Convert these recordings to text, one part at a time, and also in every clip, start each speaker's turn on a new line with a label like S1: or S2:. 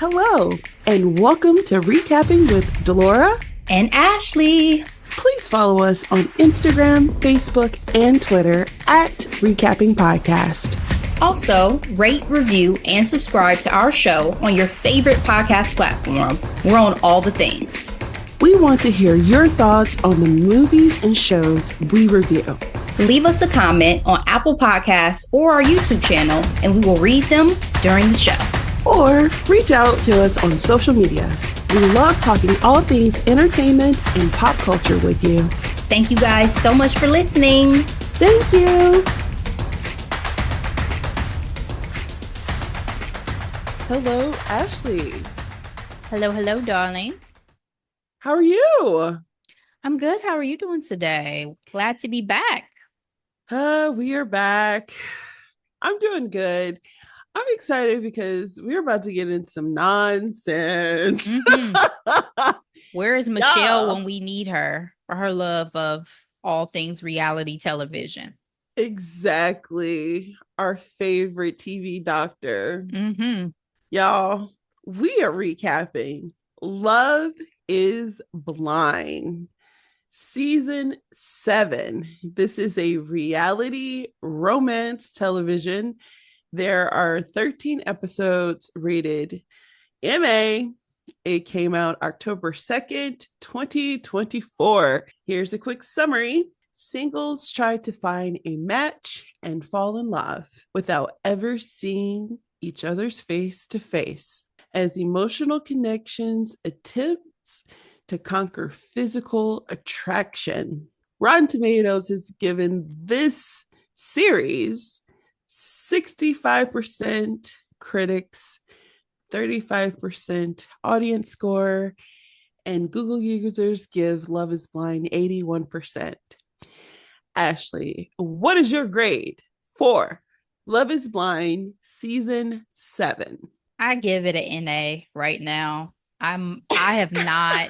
S1: Hello, and welcome to Recapping with Delora
S2: and Ashley.
S1: Please follow us on Instagram, Facebook, and Twitter at Recapping Podcast.
S2: Also, rate, review, and subscribe to our show on your favorite podcast platform. We're on all the things.
S1: We want to hear your thoughts on the movies and shows we review.
S2: Leave us a comment on Apple Podcasts or our YouTube channel, and we will read them during the show.
S1: Or reach out to us on social media. We love talking all things entertainment and pop culture with you.
S2: Thank you guys so much for listening.
S1: Thank you. Hello, Ashley.
S2: Hello, darling.
S1: How are you?
S2: I'm good. How are you doing today? Glad to be back.
S1: We are back. I'm doing good. I'm excited because we're about to get into some nonsense.
S2: Mm-hmm. Where is Michelle when we need her for her love of all things reality television?
S1: Exactly. Our favorite TV doctor.
S2: Mm-hmm.
S1: Y'all, we are recapping Love is Blind, Season 7. This is a reality romance television. There are 13 episodes rated MA. It came out October 2nd, 2024. Here's a quick summary. Singles try to find a match and fall in love without ever seeing each other's face to face, as emotional connections attempts to conquer physical attraction. Rotten Tomatoes has given this series 65% critics, 35% audience score, and Google users give Love is Blind 81%. Ashley, what is your grade for Love is Blind Season 7?
S2: I give it an NA right now. I have not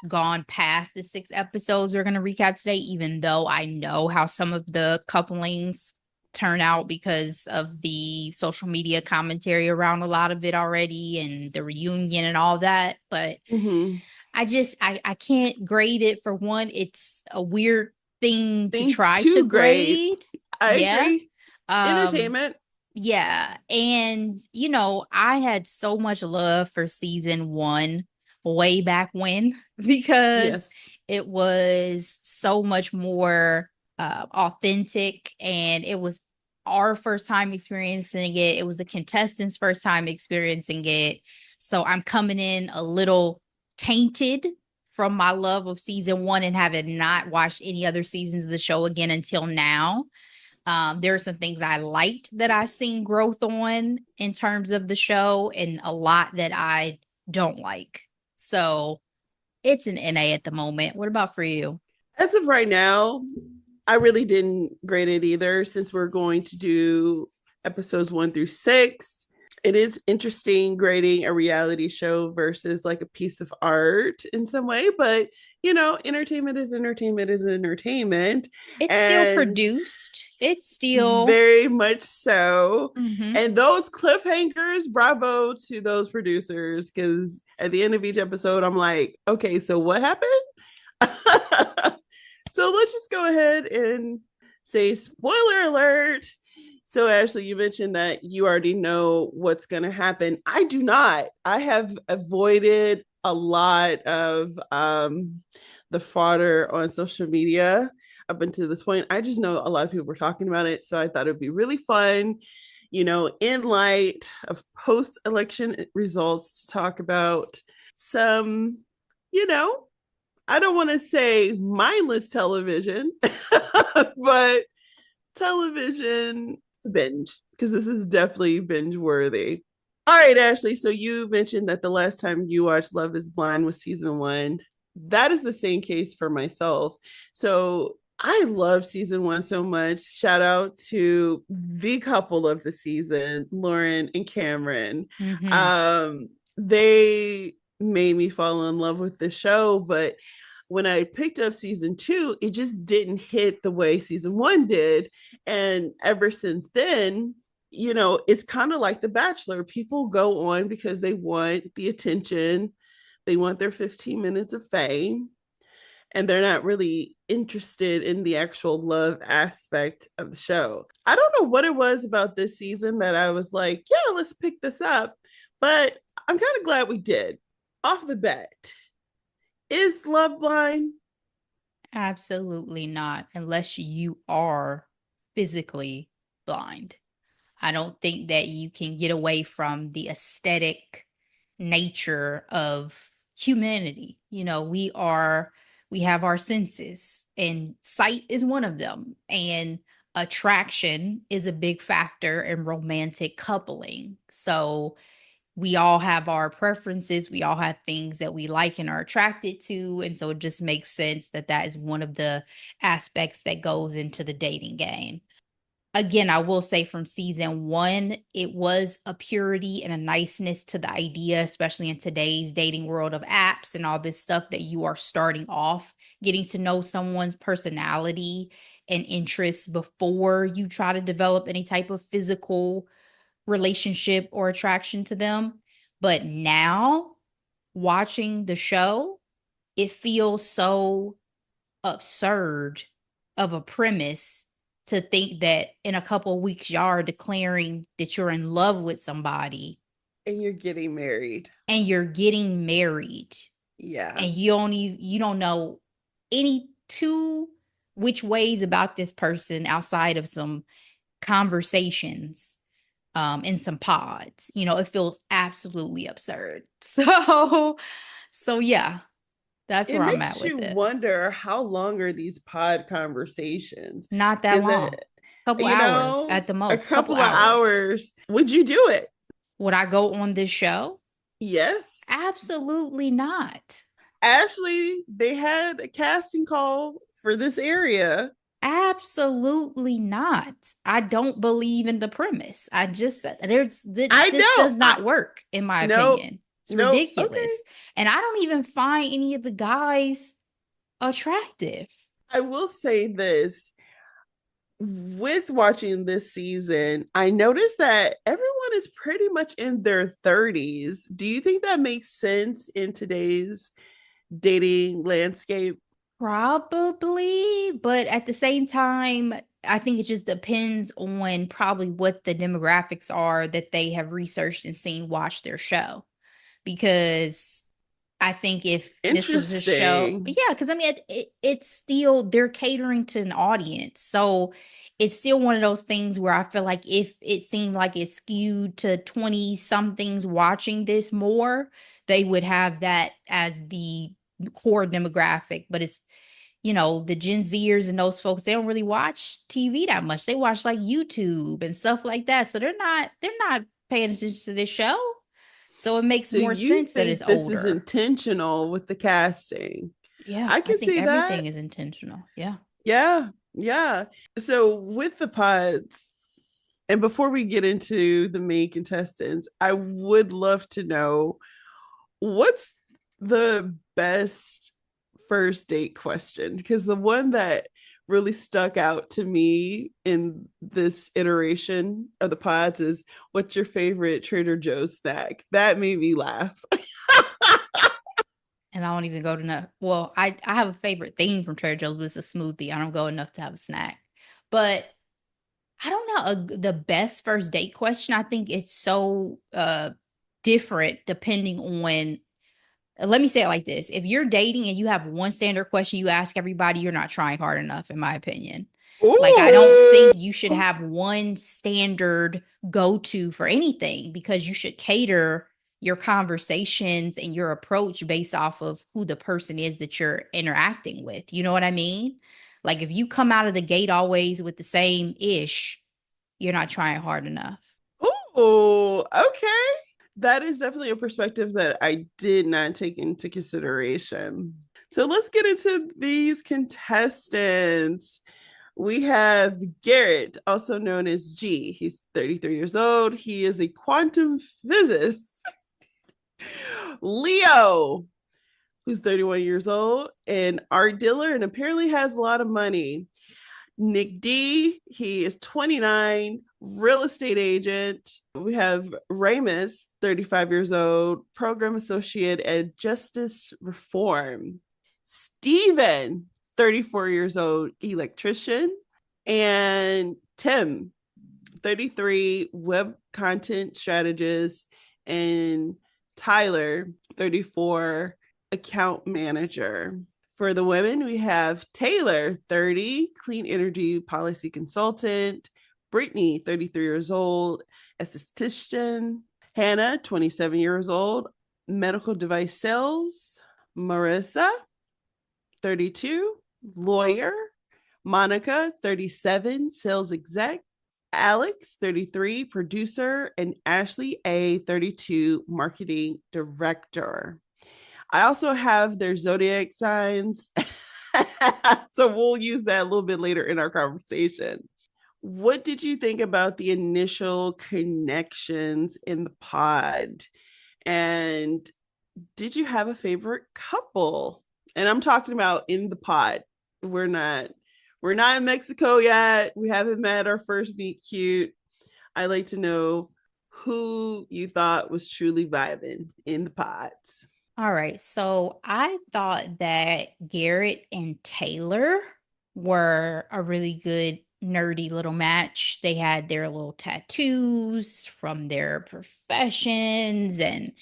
S2: gone past the 6 episodes we're going to recap today, even though I know how some of the couplings turn out because of the social media commentary around a lot of it already and the reunion and all that. But I can't grade it. For one, it's a weird thing to try to grade.
S1: I agree. Entertainment.
S2: Yeah. And, I had so much love for season 1 way back when, because it was so much more authentic, and it was our first time experiencing it. It was the contestants' first time experiencing it. So I'm coming in a little tainted from my love of season 1 and having not watched any other seasons of the show again until now. There are some things I liked that I've seen growth on in terms of the show, and a lot that I don't like. So it's an NA at the moment. What about for you?
S1: As of right now, I really didn't grade it either, since we're going to do episodes 1 through 6. It is interesting grading a reality show versus like a piece of art in some way, but entertainment is entertainment is entertainment.
S2: It's still produced. It's still
S1: very much so.
S2: Mm-hmm.
S1: And those cliffhangers, bravo to those producers, because at the end of each episode, I'm like, okay, so what happened? So let's just go ahead and say spoiler alert. So Ashley, you mentioned that you already know what's going to happen. I do not. I have avoided a lot of the fodder on social media up until this point. I just know a lot of people were talking about it. So I thought it'd be really fun, in light of post-election results, to talk about some, I don't want to say mindless television, but television binge, because this is definitely binge worthy. All right, Ashley. So you mentioned that the last time you watched Love is Blind was season 1. That is the same case for myself. So I love season 1 so much. Shout out to the couple of the season, Lauren and Cameron.
S2: Mm-hmm.
S1: They made me fall in love with the show, but when I picked up season 2, it just didn't hit the way season 1 did. And ever since then, it's kind of like The Bachelor. People go on because they want the attention, they want their 15 minutes of fame, and they're not really interested in the actual love aspect of the show. I don't know what it was about this season that I was like, yeah, let's pick this up. But I'm kind of glad we did. Off the bat, is love blind?
S2: Absolutely not, unless you are physically blind. I don't think that you can get away from the aesthetic nature of humanity. We have our senses, and sight is one of them. And attraction is a big factor in romantic coupling. So we all have our preferences. We all have things that we like and are attracted to. And so it just makes sense that that is one of the aspects that goes into the dating game. Again, I will say from season one, it was a purity and a niceness to the idea, especially in today's dating world of apps and all this stuff, that you are starting off getting to know someone's personality and interests before you try to develop any type of physical relationship or attraction to them. But now, watching the show, it feels so absurd of a premise to think that in a couple of weeks y'all are declaring that you're in love with somebody
S1: And you're getting married.
S2: and you're getting married.
S1: Yeah.
S2: And you don't know any two which ways about this person outside of some conversations in some pods. It feels absolutely absurd. So yeah, that's
S1: It
S2: where I'm at
S1: makes you
S2: with it.
S1: wonder, how long are these pod conversations?
S2: Not that
S1: Because
S2: long. Couple hours at the
S1: a
S2: most. Couple
S1: couple of
S2: hours.
S1: hours. Would you do it?
S2: Would I go on this show?
S1: Yes.
S2: Absolutely not.
S1: Ashley, they had a casting call for this area.
S2: Absolutely not. I don't believe in the premise. I just said
S1: I
S2: this
S1: know.
S2: does not work, in my
S1: No,
S2: opinion. It's
S1: no. Okay.
S2: ridiculous. And I don't even find any of the guys attractive.
S1: I will say this, with watching this season, I noticed that everyone is pretty much in their 30s. Do you think that makes sense in today's dating landscape?
S2: Probably, but at the same time, I think it just depends on probably what the demographics are that they have researched and seen watch their show. Because I think if this was a show,
S1: Interesting.
S2: yeah, because I mean, it's still, they're catering to an audience. So it's still one of those things where I feel like if it seemed like it's skewed to 20 somethings watching this more, they would have that as the core demographic. But it's, the Gen Zers and those folks, they don't really watch TV that much. They watch like YouTube and stuff like that. So they're not paying attention to this show. So it makes
S1: So
S2: more
S1: you
S2: sense that it's
S1: think this is
S2: older.
S1: intentional with the casting?
S2: Yeah,
S1: I
S2: I
S1: can
S2: think
S1: see
S2: everything
S1: that.
S2: is intentional. Yeah.
S1: Yeah, yeah. So with the pods, and before we get into the main contestants, I would love to know, what's the best first date question? Because the one that really stuck out to me in this iteration of the pods is, what's your favorite Trader Joe's snack? That made me laugh.
S2: And I don't even go to enough. Well, I have a favorite thing from Trader Joe's, but it's a smoothie. I don't go enough to have a snack. But I don't know, the best first date question. I think it's so different depending on, let me say it like this. If you're dating and you have one standard question you ask everybody, you're not trying hard enough, in my opinion. Like, I don't think
S1: Ooh.
S2: you should have one standard go to for anything, because you should cater your conversations and your approach based off of who the person is that you're interacting with. You know what I mean? Like, if you come out of the gate always with the same ish, you're not trying hard enough.
S1: Oh, okay. That is definitely a perspective that I did not take into consideration. So let's get into these contestants. We have Garrett, also known as G. He's 33 years old. He is a quantum physicist. Leo, who's 31 years old, and art dealer, and apparently has a lot of money. Nick D, he is 29, real estate agent. We have Ramus, 35 years old, program associate at Justice Reform. Steven, 34 years old, electrician. And Tim, 33, web content strategist. And Tyler, 34, account manager. For the women, we have Taylor, 30, clean energy policy consultant. Brittany, 33 years old, esthetician. Hannah, 27 years old, medical device sales. Marissa, 32, lawyer. Monica, 37, sales exec. Alex, 33, producer. And Ashley A, 32, marketing director. I also have their zodiac signs. So we'll use that a little bit later in our conversation. What did you think about the initial connections in the pod? And did you have a favorite couple? And I'm talking about in the pod. We're not in Mexico yet. We haven't met our first meet cute. I like to know who you thought was truly vibing in the pods.
S2: All right. So I thought that Garrett and Taylor were a really good nerdy little match. They had their little tattoos from their professions and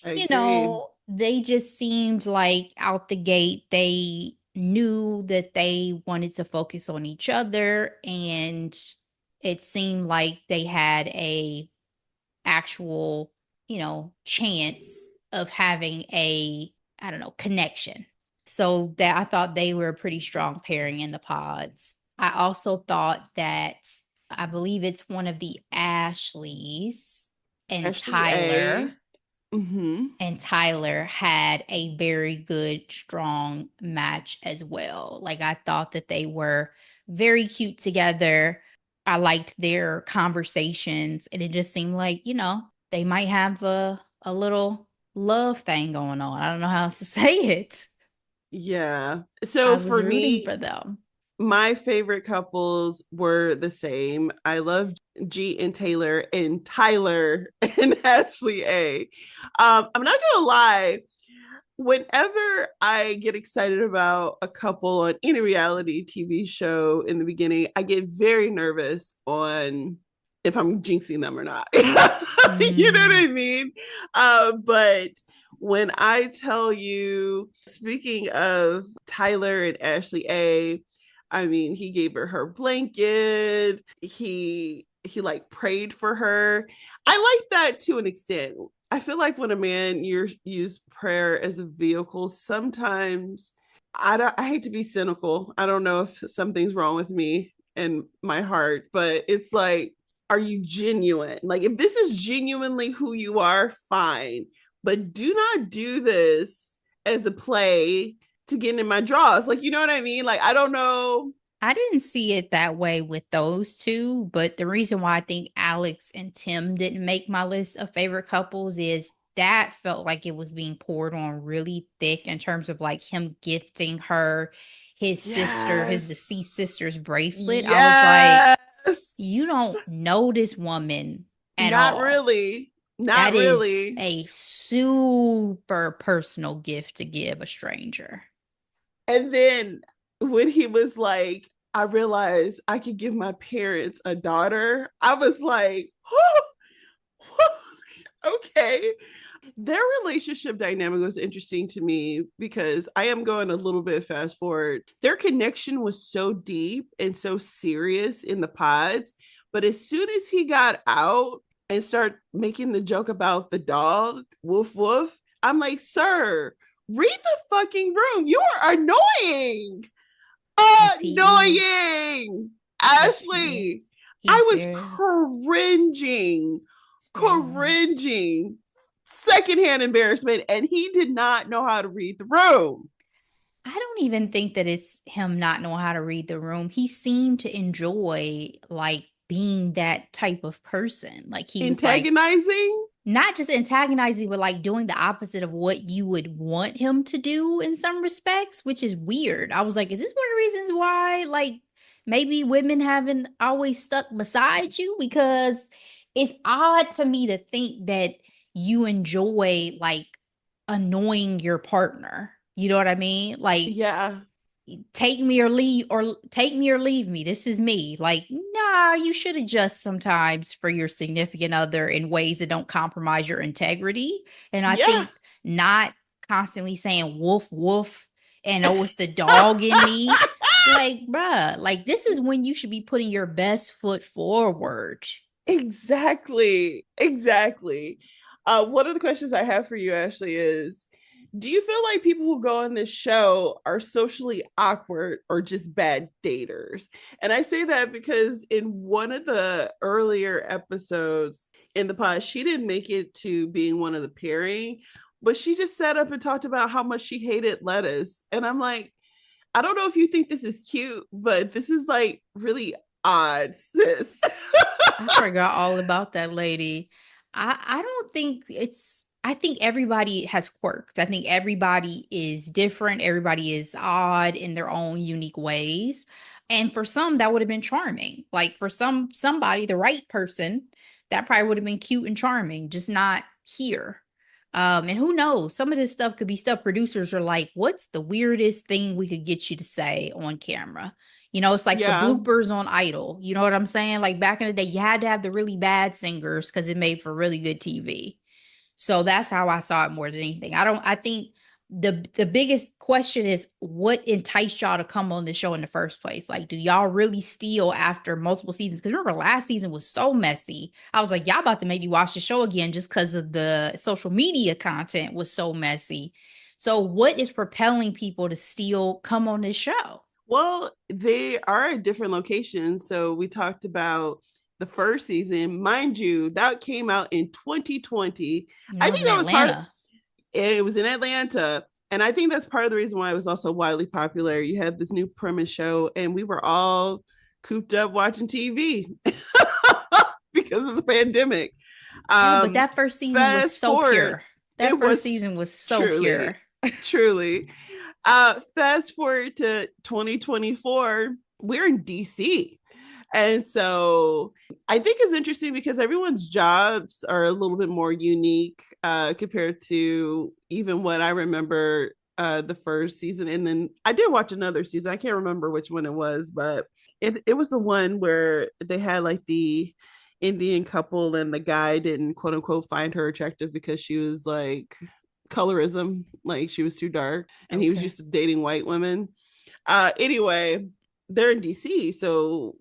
S2: they just seemed like out the gate they knew that they wanted to focus on each other, and it seemed like they had a actual, chance of having a, I don't know, connection. So that I thought they were a pretty strong pairing in the pods. I also thought that I believe it's one of the Ashleys and
S1: Ashley
S2: Tyler.
S1: Mm-hmm.
S2: And Tyler had a very good, strong match as well. Like, I thought that they were very cute together. I liked their conversations, and it just seemed like, they might have a little love thing going on. I don't know how else to say it.
S1: Yeah. So
S2: I was
S1: for
S2: rooting
S1: me,
S2: for them.
S1: my favorite couples were the same. I love G and Taylor and Tyler and Ashley A. I'm not gonna lie. Whenever I get excited about a couple on any reality TV show in the beginning, I get very nervous on if I'm jinxing them or not. You know what I mean? But when I tell you, speaking of Tyler and Ashley A, I mean, he gave her blanket. He like prayed for her. I like that to an extent. I feel like when a man use prayer as a vehicle, sometimes I hate to be cynical. I don't know if something's wrong with me and my heart, but it's like, are you genuine? Like, if this is genuinely who you are, fine. But do not do this as a play to get in my drawers. Like, you know what I mean? Like, I don't know.
S2: I didn't see it that way with those two, but the reason why I think Alex and Tim didn't make my list of favorite couples is that felt like it was being poured on really thick in terms of like him gifting her his sister, his deceased sister's bracelet.
S1: Yes.
S2: I was like, you don't know this woman at
S1: Not
S2: all.
S1: Really.
S2: That is a super personal gift to give a stranger.
S1: And then when he was like, I realized I could give my parents a daughter, I was like, oh, okay. Their relationship dynamic was interesting to me because I am going a little bit fast forward. Their connection was so deep and so serious in the pods. But as soon as he got out and started making the joke about the dog, woof, woof, I'm like, sir, read the fucking room. You are annoying. Annoying. Ashley, I was cringing, secondhand embarrassment, and he did not know how to read the room.
S2: I don't even think that it's him not knowing how to read the room. He seemed to enjoy like being that type of person. Like he
S1: antagonizing?
S2: Was like, not just antagonizing, but like doing the opposite of what you would want him to do in some respects, which is weird. I was like, is this one of the reasons why like maybe women haven't always stuck beside you, because it's odd to me to think that you enjoy like annoying your partner. You know what I mean? Like,
S1: Yeah.
S2: take me or leave me. This is me. Like, nah, you should adjust sometimes for your significant other in ways that don't compromise your integrity. And I
S1: Yeah.
S2: think not constantly saying woof woof and oh, it's the dog in me. Like, bruh, like this is when you should be putting your best foot forward.
S1: Exactly. Exactly. One of the questions I have for you, Ashley, is do you feel like people who go on this show are socially awkward or just bad daters? And I say that because in one of the earlier episodes in the pod, she didn't make it to being one of the pairing, but she just sat up and talked about how much she hated lettuce. And I'm like, I don't know if you think this is cute, but this is like really odd, sis.
S2: I forgot all about that lady. I don't think it's I think everybody has quirks. I think everybody is different. Everybody is odd in their own unique ways. And for some that would have been charming. Like for somebody, the right person, that probably would have been cute and charming, just not here. And who knows? Some of this stuff could be stuff producers are like, what's the weirdest thing we could get you to say on camera? You know, it's like the
S1: Yeah.
S2: bloopers on Idol. You know what I'm saying? Like back in the day, you had to have the really bad singers because it made for really good TV. So that's how I saw it more than anything. I think the biggest question is what enticed y'all to come on the show in the first place? Like, do y'all really steal after multiple seasons? Because remember, last season was so messy. I was like, y'all about to maybe watch the show again just because of the social media content was so messy. So, what is propelling people to still come on this show?
S1: Well, they are at different locations. So we talked about the first season. Mind you, that came out in 2020.
S2: And
S1: I
S2: that was
S1: think
S2: in
S1: that was part of
S2: Atlanta.
S1: it was in Atlanta. And I think that's part of the reason why it was also widely popular. You had this new premise show, and we were all cooped up watching TV because of the pandemic.
S2: Yeah, but that first season was
S1: Fast
S2: so
S1: forward,
S2: pure. That
S1: it
S2: first
S1: was
S2: season was so pure.
S1: truly, truly. Fast forward to 2024, we're in DC. And so I think it's interesting because everyone's jobs are a little bit more unique compared to even what I remember the first season. And then I did watch another season. I can't remember which one it was, but it was the one where they had like the Indian couple and the guy didn't quote unquote find her attractive because she was like colorism, like she was too dark and he was
S2: Okay.
S1: used to dating white women. Anyway, they're in DC, so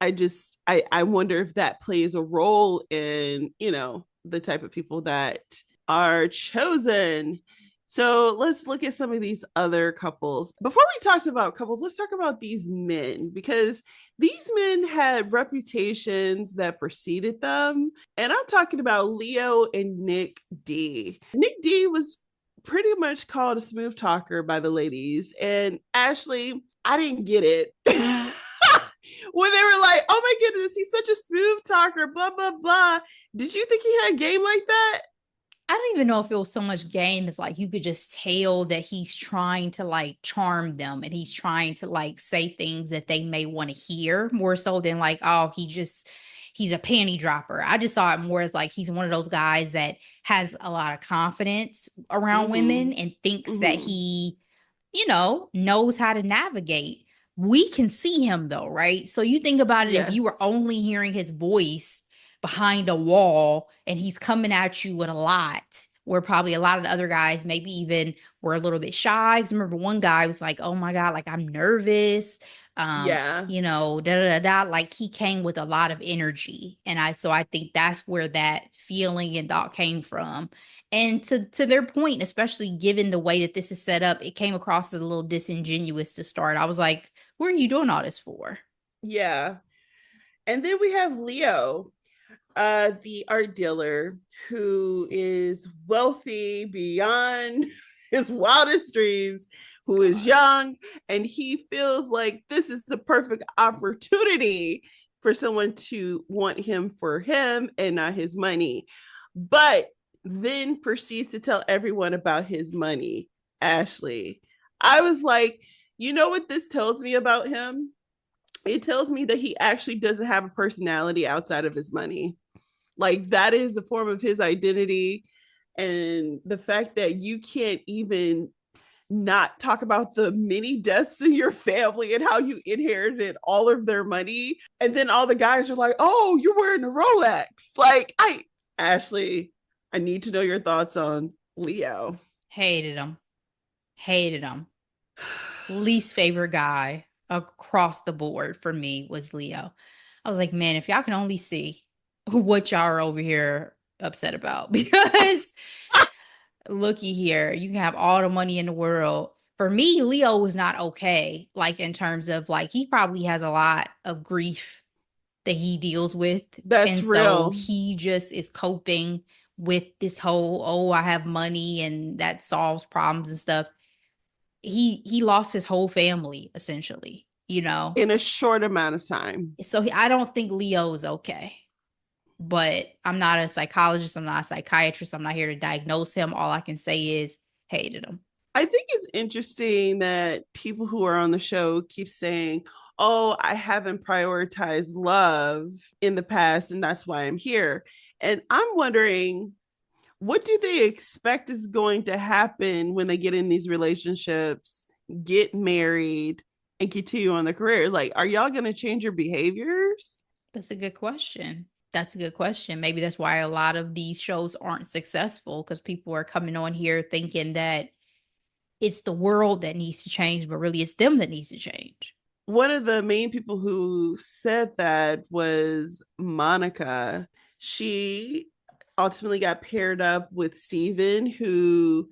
S1: I wonder if that plays a role in the type of people that are chosen. So let's look at some of these other couples. Before we talked about couples, let's talk about these men because these men had reputations that preceded them. And I'm talking about Leo and Nick D. Nick D was pretty much called a smooth talker by the ladies. And Ashley, I didn't get it. When they were like, oh my goodness, he's such a smooth talker, blah, blah, blah. Did you think he had game like that?
S2: I don't even know if it was so much game as like you could just tell that he's trying to like charm them and he's trying to like say things that they may want to hear more so than like, oh, he's a panty dropper. I just saw it more as like he's one of those guys that has a lot of confidence around
S1: Mm-hmm.
S2: women and thinks that
S1: Mm-hmm.
S2: he, knows how to navigate. We can see him though, right? So you think about it, if you were
S1: Yes.
S2: only hearing his voice behind a wall and he's coming at you with a lot, where probably a lot of the other guys maybe even were a little bit shy. 'Cause remember one guy was like, oh my God, like I'm nervous.
S1: Yeah.
S2: Da da da da. Like he came with a lot of energy. And I think that's where that feeling and thought came from. And to their point, especially given the way that this is set up, it came across as a little disingenuous to start. I was like, what are you doing all this for?
S1: Yeah. And then we have Leo, the art dealer who is wealthy beyond his wildest dreams, who is
S2: God.
S1: young, and he feels like this is the perfect opportunity for someone to want him for him and not his money. But then proceeds to tell everyone about his money. Ashley, I was like, you know what this tells me about him? it tells me that he actually doesn't have a personality outside of his money. Like that is a form of his identity. And the fact that you can't even not talk about the many deaths in your family and how you inherited all of their money. And then all the guys are like, oh, you're wearing a Rolex. Like, Ashley, I need to know your thoughts on Leo.
S2: Hated him. Hated him. Least favorite guy across the board for me was Leo. I was like, man, if y'all can only see what y'all are over here upset about, because looky here, you can have all the money in the world. For me, Leo was not okay, like in terms of like he probably has a lot of grief that he deals with.
S1: That's
S2: and
S1: real.
S2: So he just is coping with this whole, oh, I have money and that solves problems and stuff. He lost his whole family essentially,
S1: in a short amount of time.
S2: So I don't think Leo is okay. But I'm not a psychologist. I'm not a psychiatrist. I'm not here to diagnose him. All I can say is hated him.
S1: I think it's interesting that people who are on the show keep saying, oh, I haven't prioritized love in the past, and that's why I'm here. And I'm wondering, what do they expect is going to happen when they get in these relationships, get married, and continue on their careers? Like, are y'all going to change your behaviors?
S2: That's a good question. That's a good question. Maybe that's why a lot of these shows aren't successful, because people are coming on here thinking that it's the world that needs to change, but really it's them that needs to change.
S1: One of the main people who said that was Monica. She ultimately got paired up with Steven, who,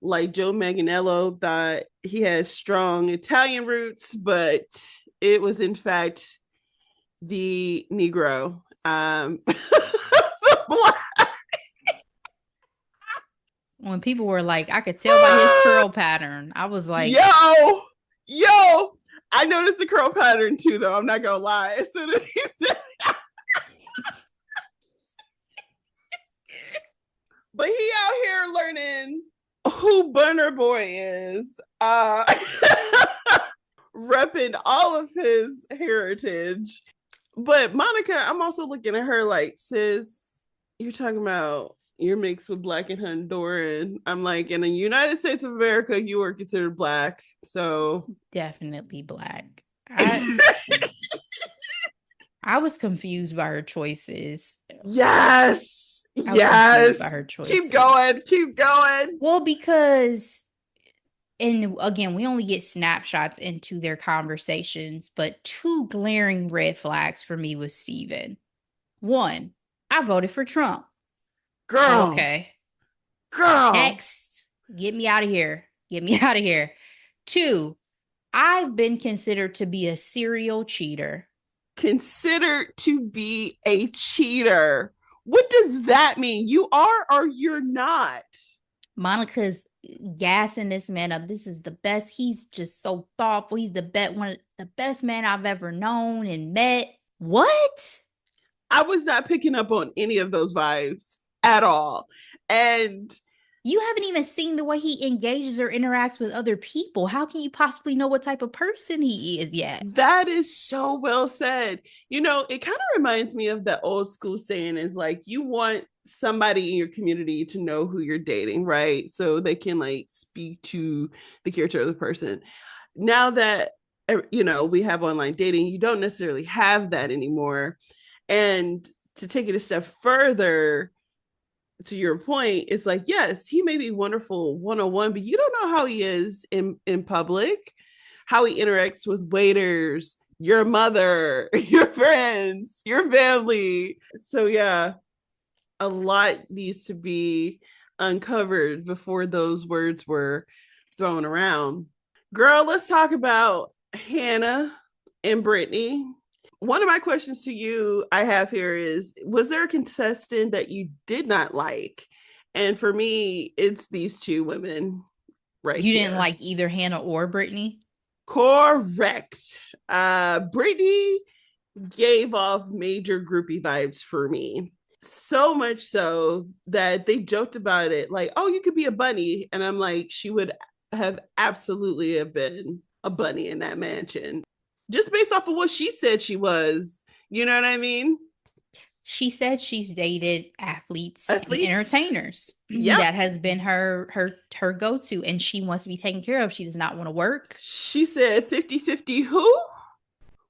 S1: like Joe Manganiello, thought he had strong Italian roots, but it was in fact the Negro. The black.
S2: When people were like, I could tell by his curl pattern, I was like,
S1: yo, I noticed the curl pattern too, though. I'm not gonna lie. As soon as he said, but he out here learning who Burner Boy is, repping all of his heritage. But Monica, I'm also looking at her like, sis, you're talking about you're mixed with Black and Honduran. I'm like, in the United States of America, you are considered Black. So
S2: definitely Black. I was confused by her choices.
S1: Yes. By her choices. Keep going.
S2: Well, because, and again, we only get snapshots into their conversations, but two glaring red flags for me was Steven. One, I voted for Trump.
S1: Girl.
S2: Okay.
S1: Girl.
S2: Next, get me out of here. Get me out of here. Two, I've been considered to be a serial cheater.
S1: Considered to be a cheater. What does that mean? You are or you're not?
S2: Monica's gassing this man up. This is the best. He's just so thoughtful. He's one of the best men I've ever known and met. What?
S1: I was not picking up on any of those vibes at all. And
S2: you haven't even seen the way he engages or interacts with other people. How can you possibly know what type of person he is yet?
S1: That is so well said. It kind of reminds me of the old school saying is like, you want somebody in your community to know who you're dating, right? So they can like speak to the character of the person. Now that, we have online dating, you don't necessarily have that anymore. And to take it a step further, to your point, it's like, yes, he may be wonderful one-on-one, but you don't know how he is in public, how he interacts with waiters, your mother, your friends, your family. So yeah, a lot needs to be uncovered before those words were thrown around. Girl, let's talk about Hannah and Brittany. One of my questions to you I have here is, was there a contestant that you did not like? And for me, it's these two women right
S2: here. You
S1: here.
S2: Didn't like either Hannah or Brittany?
S1: Correct. Brittany gave off major groupie vibes for me. So much so that they joked about it like, oh, you could be a bunny. And I'm like, she would have absolutely have been a bunny in that mansion. just based off of what she said she was. You know what I mean?
S2: She said she's dated athletes and
S1: Athletes.
S2: entertainers.
S1: Yep.
S2: That has been her go-to, and she wants to be taken care of. She does not want to work.
S1: She said 50-50 who?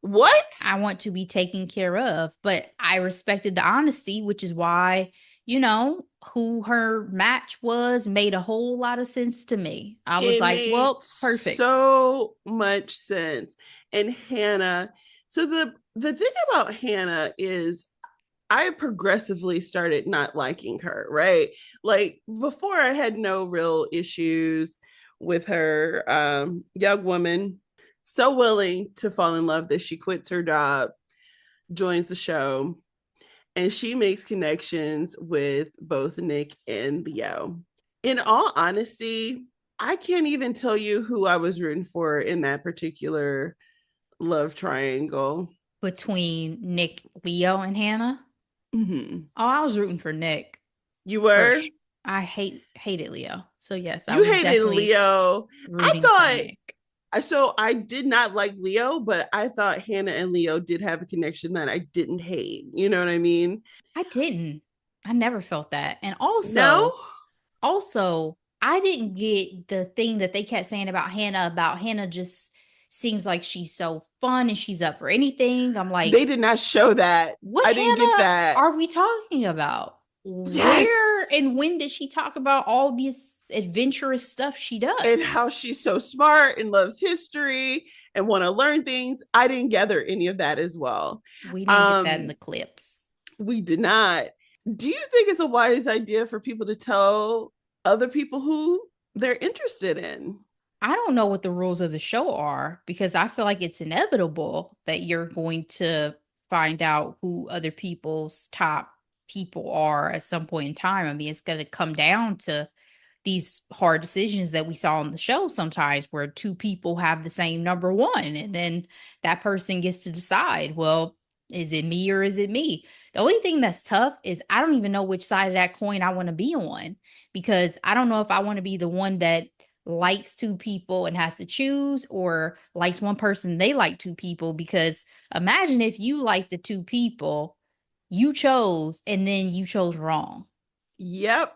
S1: What?
S2: I want to be taken care of. But I respected the honesty, which is why, who her match was made a whole lot of sense to me. I was
S1: It
S2: like,
S1: made
S2: well, perfect.
S1: so much sense. And Hannah, so the thing about Hannah is I progressively started not liking her, right? Like before I had no real issues with her. Young woman, so willing to fall in love that she quits her job, joins the show, and she makes connections with both Nick and Leo. In all honesty, I can't even tell you who I was rooting for in that particular love triangle.
S2: Between Nick, Leo, and Hannah.
S1: Mm-hmm.
S2: Oh, I was rooting for Nick.
S1: You were?
S2: I hated Leo. So yes, I
S1: You
S2: was
S1: hated
S2: definitely
S1: Leo. I
S2: rooting for
S1: thought
S2: Nick.
S1: so. I did not like Leo, but I thought Hannah and Leo did have a connection that I didn't hate. You know what I mean?
S2: I didn't. I never felt that. And
S1: No,
S2: also, I didn't get the thing that they kept saying about Hannah. About Hannah just seems like she's so fun and she's up for anything. I'm like,
S1: they did not show that.
S2: what
S1: I didn't get
S2: Hannah
S1: that.
S2: are we talking about?
S1: Yes.
S2: Where and when did she talk about all this adventurous stuff she
S1: And
S2: does?
S1: how she's so smart and loves history and want to learn things. I didn't gather any of that as well.
S2: We didn't get that in the clips.
S1: We did not. Do you think it's a wise idea for people to tell other people who they're interested in?
S2: I don't know what the rules of the show are because I feel like it's inevitable that you're going to find out who other people's top people are at some point in time. I mean, it's going to come down to these hard decisions that we saw on the show sometimes where two people have the same number one and then that person gets to decide, well, is it me or is it me? The only thing that's tough is I don't even know which side of that coin I want to be on because I don't know if I want to be the one that likes two people and has to choose or likes one person, they like two people, because imagine if you like the two people you chose and then you chose wrong.
S1: Yep.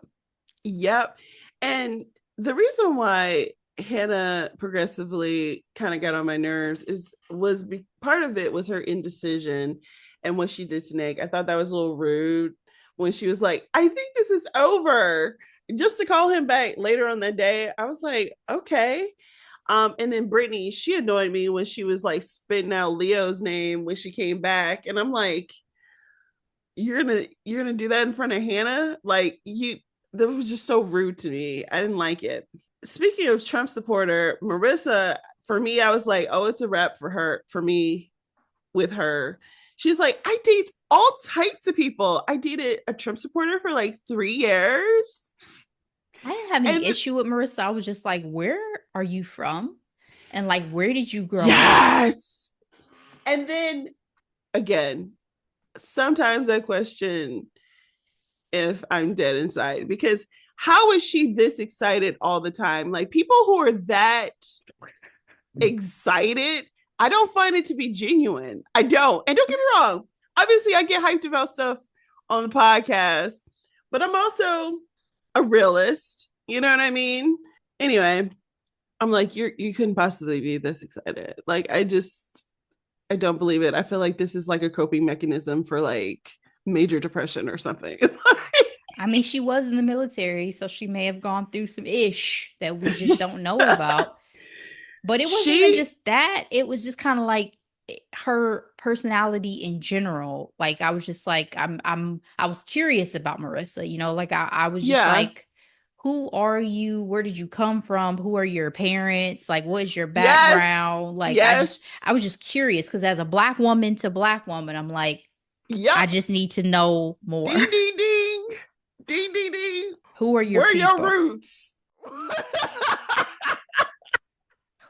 S1: Yep. And the reason why Hannah progressively kind of got on my nerves part of it was her indecision and what she did to Nick. I thought that was a little rude when she was like, I think this is over. Just to call him back later on the day, I was like, okay. And then Brittany, she annoyed me when she was like spitting out Leo's name when she came back. And I'm like, you're gonna do that in front of Hannah? Like that was just so rude to me. I didn't like it. Speaking of Trump supporter, Marissa, for me, I was like, oh, it's a wrap for me with her. She's like, I date all types of people. I dated a Trump supporter for like 3 years.
S2: I didn't have any issue with Marissa. I was just like, where are you from? And like, where did you grow up?
S1: Yes. And then again, sometimes I question if I'm dead inside because how is she this excited all the time? Like people who are that excited, I don't find it to be genuine. I don't. And don't get me wrong. Obviously, I get hyped about stuff on the podcast, but I'm also a realist. You know what I mean? Anyway, I'm like, you couldn't possibly be this excited. Like, I don't believe it. I feel like this is like a coping mechanism for like major depression or something.
S2: I mean, she was in the military, so she may have gone through some ish that we just don't know about. But it wasn't even just that. It was just kind of like her personality in general. Like I was just like, I was curious about Marissa, like I was just like, who are you? Where did you come from? Who are your parents? Like, what is your background? Like, I was just curious because as a black woman to black woman, I'm like, I just need to know more.
S1: Ding, ding, ding. Ding, ding, ding.
S2: Who are your
S1: Where
S2: people?
S1: Where are your roots?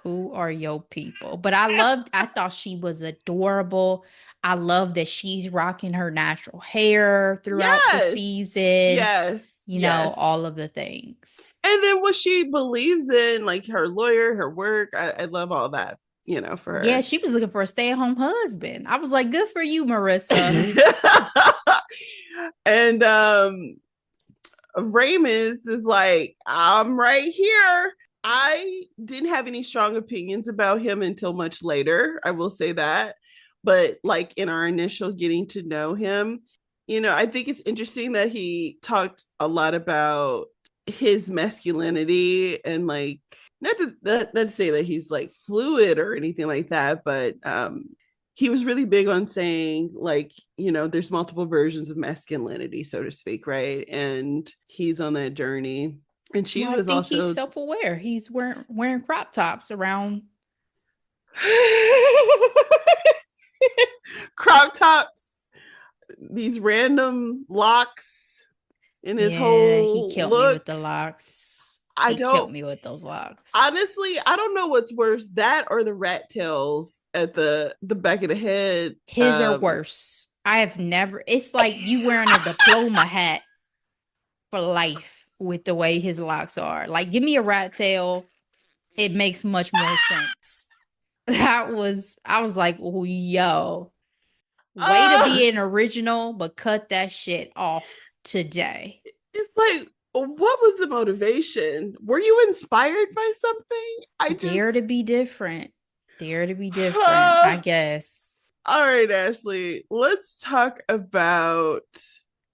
S2: Who are your people? But I thought she was adorable. I love that she's rocking her natural hair throughout the season.
S1: Yes.
S2: You know, all of the things.
S1: And then what she believes in, like her lawyer, her work. I love all that. for her.
S2: Yeah, she was looking for a stay-at-home husband. I was like, good for you, Marissa.
S1: And Ramus is like, I'm right here. I didn't have any strong opinions about him until much later. I will say that. But like in our initial getting to know him, I think it's interesting that he talked a lot about his masculinity and like not to say that he's like fluid or anything like that, but he was really big on saying like, there's multiple versions of masculinity, so to speak, right? And he's on that journey. And she was
S2: I think
S1: also
S2: he's self-aware. He's wearing crop tops around
S1: crop tops, these random locks in his
S2: he
S1: whole
S2: killed me with
S1: look.
S2: the locks.
S1: I
S2: He
S1: don't
S2: killed me with those locks.
S1: honestly, I don't know what's worse, that or the rat tails at the back of the head.
S2: His are worse. I have never. It's like you wearing a diploma hat for life with the way his locks are. Like, give me a rat tail. It makes much more sense. I was like, oh, yo, way to be an original, but cut that shit off today.
S1: It's like, what was the motivation? Were you inspired by something?
S2: Dare to be different. Dare to be different, I guess.
S1: All right, Ashley, let's talk about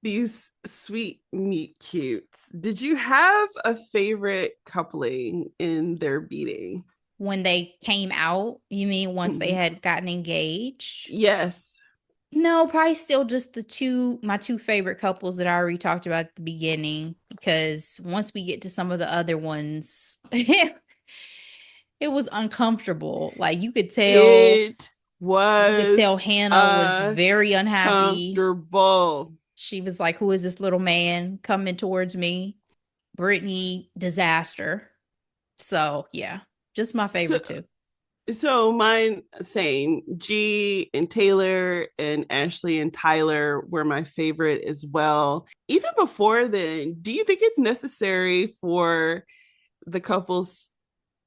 S1: these sweet meet cutes. Did you have a favorite coupling in their beating?
S2: When they came out, you mean once they had gotten engaged?
S1: Yes.
S2: No, probably still just my two favorite couples that I already talked about at the beginning, because once we get to some of the other ones, it was uncomfortable. Like you could tell Hannah was very unhappy.
S1: Comfortable.
S2: She was like, who is this little man coming towards me? Brittany, disaster. So yeah, just my favorite too.
S1: So mine, same. G and Taylor and Ashley and Tyler were my favorite as well. Even before then, do you think it's necessary for the couples,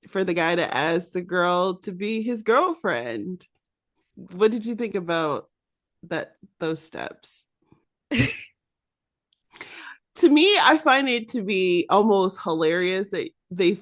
S1: for the guy to ask the girl to be his girlfriend? What did you think about those steps? To me, I find it to be almost hilarious that they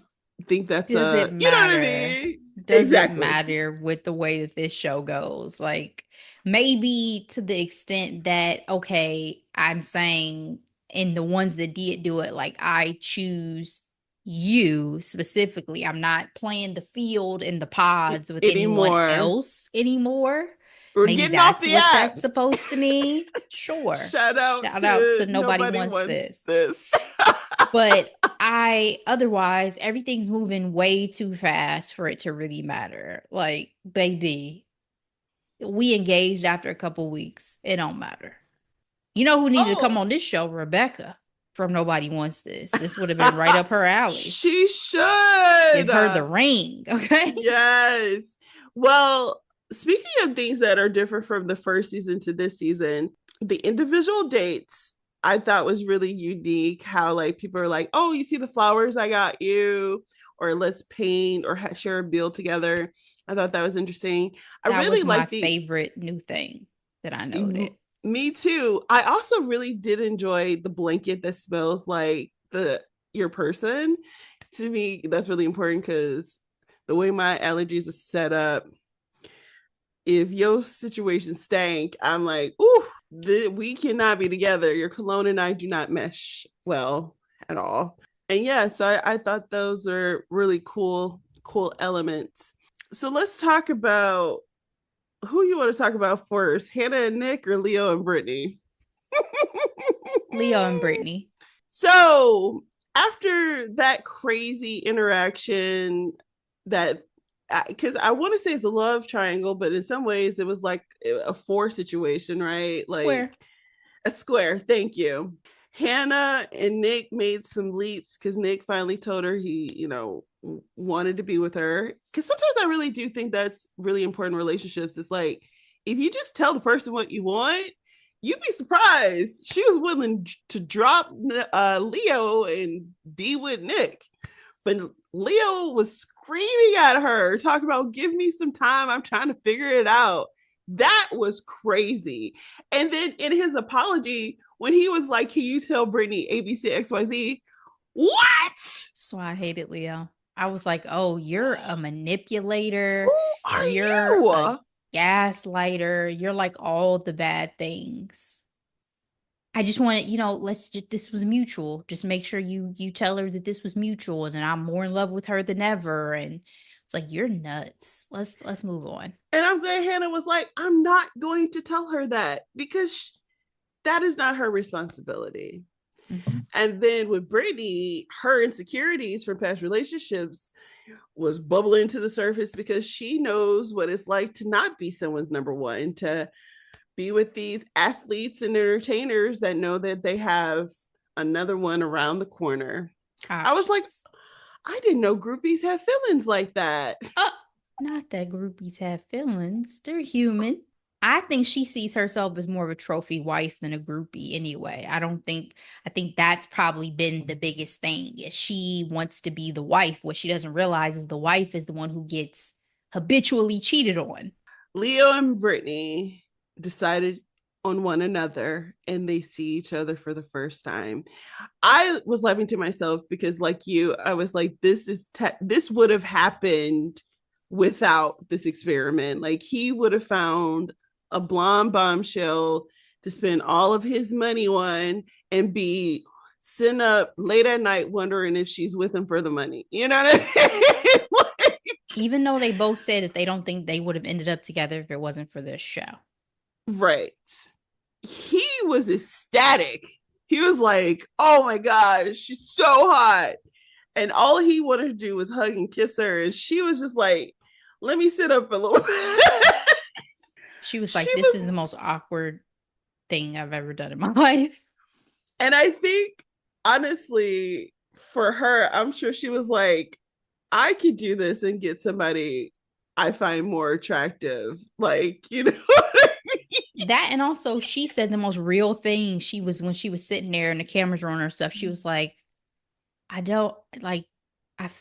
S1: think that's
S2: you know what I mean? Does it matter with the way that this show goes? Like maybe to the extent that, okay, I'm saying in the ones that did do it, like I choose you specifically. I'm not playing the field in the pods with anyone else anymore.
S1: We're getting off the apps.
S2: That's supposed to mean. Sure.
S1: Shout out to
S2: nobody wants this. But otherwise, everything's moving way too fast for it to really matter. Like, baby, we engaged after a couple weeks. It don't matter. You know who needed to come on this show? Rebecca from Nobody Wants This. This would have been right up her alley.
S1: She should.
S2: Give her the ring, okay?
S1: Yes. Well, speaking of things that are different from the first season to this season, the individual dates I thought was really unique. How like people are like, oh, you see the flowers I got you, or let's paint or share a meal together. I thought that was interesting.
S2: That I really like my favorite new thing that I noted.
S1: Me too. I also really did enjoy the blanket that smells like your person. To me, that's really important because the way my allergies are set up, if your situation stank, I'm like, ooh, we cannot be together. Your cologne and I do not mesh well at all. And yeah, so I thought those are really cool elements. So let's talk about who you want to talk about first, Hannah and Nick or Leo and Brittany?
S2: Leo and Brittany.
S1: So after that crazy interaction because I want to say it's a love triangle, but in some ways it was like a 4 situation, right?
S2: Square.
S1: Like a square. Thank you. Hannah and Nick made some leaps because Nick finally told her he, wanted to be with her. Because sometimes I really do think that's really important in relationships. It's like, if you just tell the person what you want, you'd be surprised. She was willing to drop Leo and be with Nick. But Leo was screaming at her, talking about give me some time. I'm trying to figure it out. That was crazy. And then in his apology, when he was like, can you tell Brittany ABC XYZ? What?
S2: So I hated Leo. I was like, oh, you're a manipulator.
S1: Who are
S2: You're a
S1: you?
S2: gaslighter. You're like all the bad things. I just wanted, this was mutual. Just make sure you tell her that this was mutual and I'm more in love with her than ever. And it's like, you're nuts. Let's move on.
S1: And I'm glad Hannah was like, I'm not going to tell her that because that is not her responsibility. Mm-hmm. And then with Brittany, her insecurities from past relationships was bubbling to the surface because she knows what it's like to not be someone's number one, to be with these athletes and entertainers that know that they have another one around the corner. Options. I was like, I didn't know groupies have feelings like that.
S2: Not that groupies have feelings. They're human. I think she sees herself as more of a trophy wife than a groupie anyway. I think that's probably been the biggest thing. Is she wants to be the wife. What she doesn't realize is the wife is the one who gets habitually cheated on.
S1: Leo and Brittany decided on one another and they see each other for the first time. I was laughing to myself because like you, I was like, this would have happened without this experiment. Like he would have found a blonde bombshell to spend all of his money on and be sitting up late at night wondering if she's with him for the money. You know what I mean?
S2: Like, even though they both said that they don't think they would have ended up together if it wasn't for this show.
S1: Right. He was ecstatic. He was like, oh my gosh, she's so hot. And all he wanted to do was hug and kiss her. And she was just like, let me sit up a little bit.
S2: She was like, this is the most awkward thing I've ever done in my life.
S1: And I think, honestly, for her, I'm sure she was like, I could do this and get somebody I find more attractive. Like, you know what I mean?
S2: That, and also she said the most real thing. She was, when she was sitting there and the cameras were on her stuff, she was like, I don't like,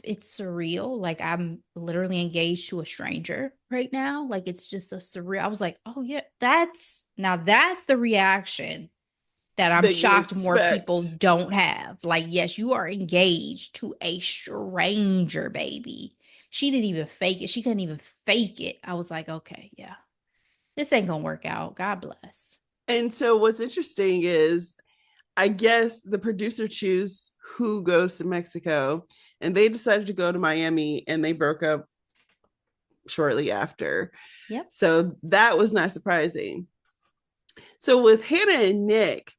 S2: it's surreal. Like I'm literally engaged to a stranger right now. Like it's just a surreal. I was like, oh yeah, that's the reaction that I'm shocked more people don't have. Like, yes, you are engaged to a stranger, baby. She didn't even fake it. She couldn't even fake it. I was like, okay, yeah, this ain't gonna work out. God bless.
S1: And so what's interesting is, I guess the producer choose who goes to Mexico, and they decided to go to Miami, and they broke up shortly after.
S2: Yep.
S1: So that was not surprising. So with Hannah and Nick,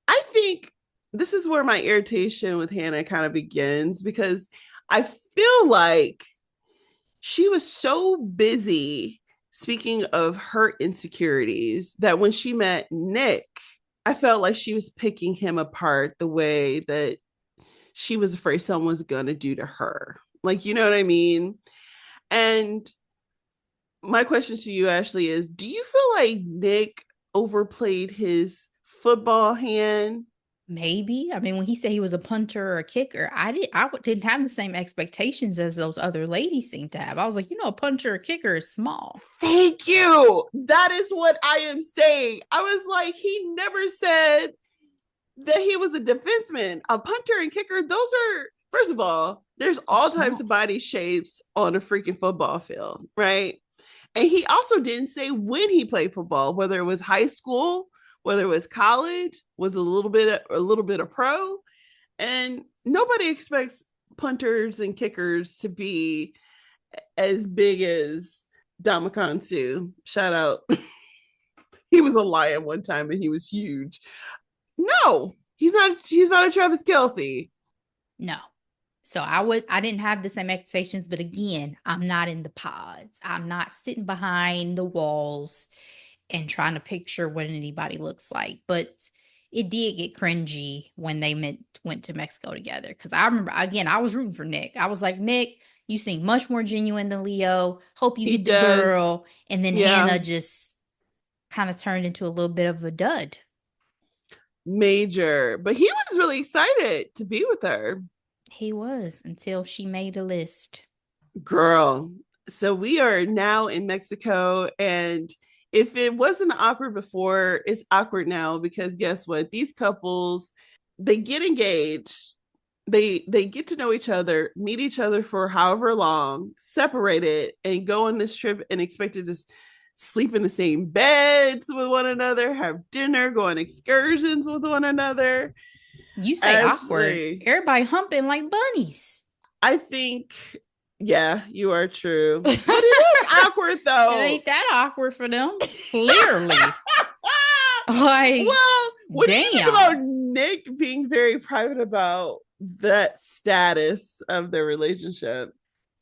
S1: I think this is where my irritation with Hannah kind of begins, because I feel like she was so busy speaking of her insecurities that when she met Nick, I felt like she was picking him apart the way that she was afraid someone was going to do to her. Like, you know what I mean? And my question to you, Ashley, is do you feel like Nick overplayed his football hand?
S2: Maybe. I mean, when he said he was a punter or a kicker, I didn't have the same expectations as those other ladies seemed to have. I was like, a punter or kicker is small.
S1: Thank you. That is what I am saying. I was like, he never said that he was a defenseman. A punter and kicker, those are, first of all, there's all types of body shapes on a freaking football field, right? And he also didn't say when he played football, whether it was high school, whether it was college, was a little bit of pro. And nobody expects punters and kickers to be as big as Damakan Sue. Shout out. He was a Lion one time and he was huge. No, he's not a Travis Kelce.
S2: No. So I didn't have the same expectations, but again, I'm not in the pods. I'm not sitting behind the walls and trying to picture what anybody looks like. But it did get cringy when they went to Mexico together. Because I remember, again, I was rooting for Nick. I was like, Nick, you seem much more genuine than Leo. Hope you get the girl. And then Hannah just kind of turned into a little bit of a dud.
S1: Major. But he was really excited to be with her.
S2: He was, until she made a list.
S1: Girl, so we are now in Mexico, and if it wasn't awkward before, it's awkward now because guess what? These couples, they get engaged, they get to know each other, meet each other for however long, separated, and go on this trip and expect to just sleep in the same beds with one another, have dinner, go on excursions with one another.
S2: You say awkward.
S1: Ashley,
S2: Everybody humping like bunnies.
S1: I think, yeah, you are true. But it is awkward
S2: It
S1: though.
S2: ain't that awkward for them. Clearly. Like,
S1: well, what do you think
S2: damn.
S1: about Nick being very private about that status of their relationship?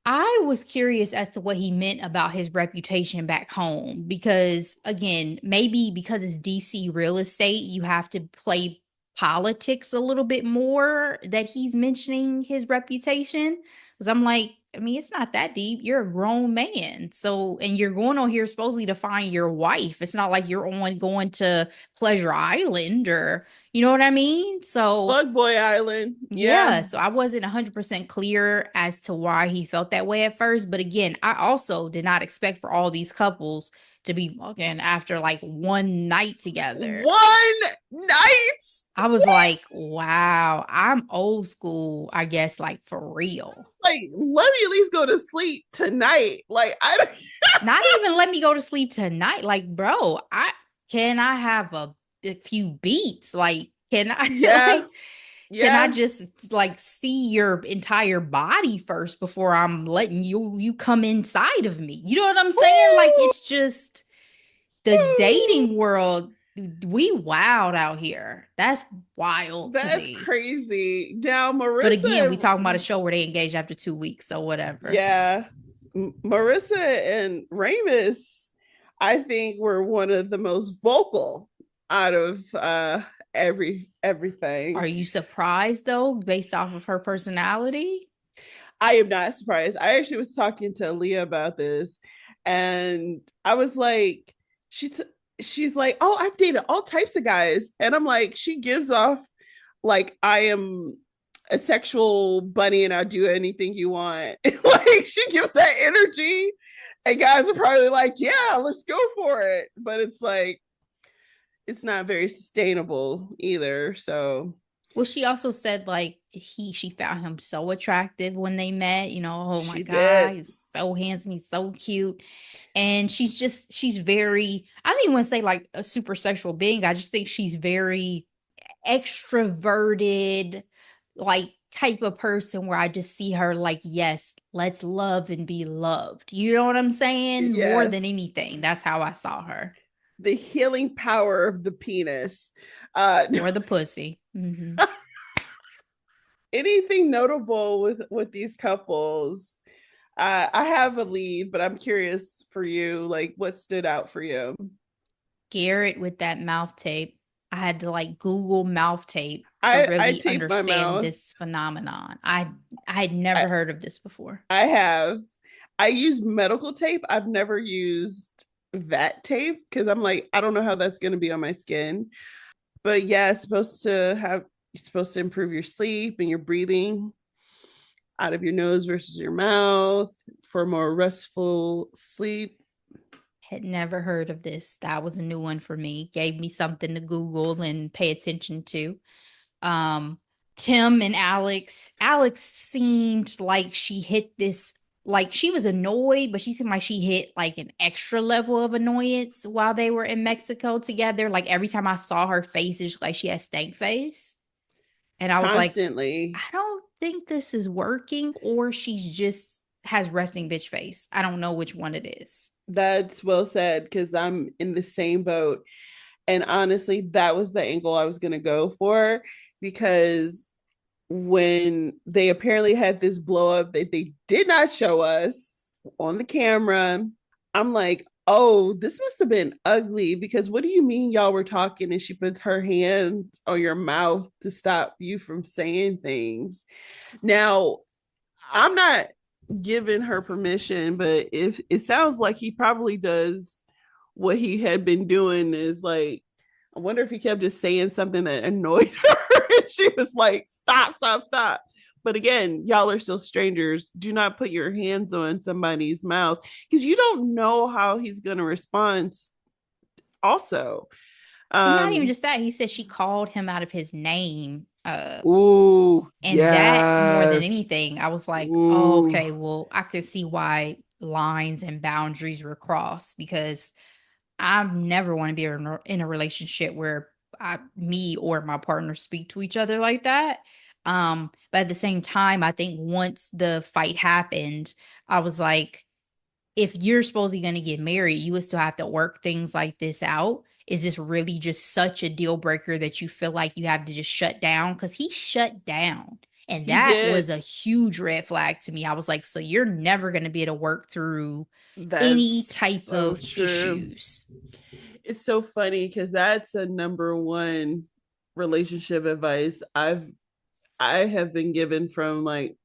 S2: I was curious as to what he meant about his reputation back home because, again, maybe because it's DC real estate, you have to play politics a little bit more that he's mentioning his reputation. Because I'm like, I mean, it's not that deep. You're a grown man. So, and you're going on here supposedly to find your wife. It's not like you're on going to Pleasure Island or, you know what I mean? So,
S1: Bug Boy Island.
S2: yeah,
S1: Yeah.
S2: so I wasn't 100% clear as to why he felt that way at first. But again, I also did not expect for all these couples to be walking after like one night together.
S1: One night.
S2: I was like, wow, I'm old school, I guess, like for real.
S1: Like, let me at least go to sleep tonight. Like, I don't.
S2: Not even let me go to sleep tonight. Like, bro, can I have a few beats? Like, can I
S1: Yeah.
S2: like
S1: Yeah.
S2: can I just like see your entire body first before I'm letting you come inside of me? You know what I'm saying?
S1: Woo!
S2: Like it's just the
S1: Woo!
S2: dating world. We wowed out here. That's wild to
S1: That's
S2: me.
S1: crazy. Now,
S2: But again, we
S1: Marissa.
S2: talking about a show where they engaged after 2 weeks, so whatever.
S1: Yeah. Marissa and Ramus, I think, were one of the most vocal out of everything.
S2: Are you surprised though, based off of her personality?
S1: I am not surprised. I actually was talking to Leah about this, and I was like, she's like, oh, I've dated all types of guys, and I'm like, she gives off like I am a sexual bunny and I'll do anything you want. Like she gives that energy, and guys are probably like, yeah, let's go for it. But it's like it's not very sustainable either. So
S2: Well, she also said like she found him so attractive when they met. You know, oh my
S1: she
S2: God,
S1: did.
S2: he's so handsome, he's so cute. And she's very, I don't even want to say like a super sexual being. I just think she's very extroverted, like type of person where I just see her like, yes, let's love and be loved. You know what I'm saying? More than
S1: Yes.
S2: anything. That's how I saw her.
S1: The healing power of the penis.
S2: Or the pussy. Mm-hmm.
S1: Anything notable with these couples? I have a lead, but I'm curious for you, like what stood out for you?
S2: Garrett with that mouth tape. I had to like Google mouth tape to
S1: I
S2: really
S1: taped my
S2: understand
S1: mouth.
S2: this phenomenon. I had never heard of this before.
S1: I have. I use medical tape. I've never used that tape because I'm like, I don't know how that's going to be on my skin. But yeah, you're supposed to improve your sleep and your breathing out of your nose versus your mouth for more restful sleep.
S2: Had never heard of this. That was a new one for me. Gave me something to Google and pay attention to. Tim and Alex. Alex seemed like she hit this, like she was annoyed, but she seemed like she hit like an extra level of annoyance while they were in Mexico together. Like every time I saw her face, it's like she had stank face. And I was
S1: Constantly.
S2: like, I don't think this is working, or she's just has resting bitch face. I don't know which one it is.
S1: That's well said because I'm in the same boat. And honestly, that was the angle I was going to go for because when they apparently had this blow up that they did not show us on the camera, I'm like, oh, this must have been ugly because what do you mean y'all were talking and she puts her hand on your mouth to stop you from saying things? Now, I'm not giving her permission, but if it sounds like he probably does what he had been doing is like, I wonder if he kept just saying something that annoyed her and she was like, stop, stop, stop. But again, y'all are still strangers. Do not put your hands on somebody's mouth because you don't know how he's going to respond. Also,
S2: And not even just that, he said she called him out of his name.
S1: Ooh,
S2: And that more than
S1: yes.
S2: anything, I was like, oh,
S1: Ooh.
S2: okay, well, I can see why lines and boundaries were crossed because I never want to be in a relationship where me or my partner speak to each other like that. But at the same time, I think once the fight happened, I was like, if you're supposedly going to get married, you would still have to work things like this out. Is this really just such a deal breaker that you feel like you have to just shut down? Because he shut down. And
S1: He
S2: that
S1: did.
S2: was a huge red flag to me. I was like, so you're never going to be able to work through any
S1: That's
S2: type
S1: so
S2: of
S1: true.
S2: issues.
S1: It's so funny because that's a number one relationship advice I have been given from like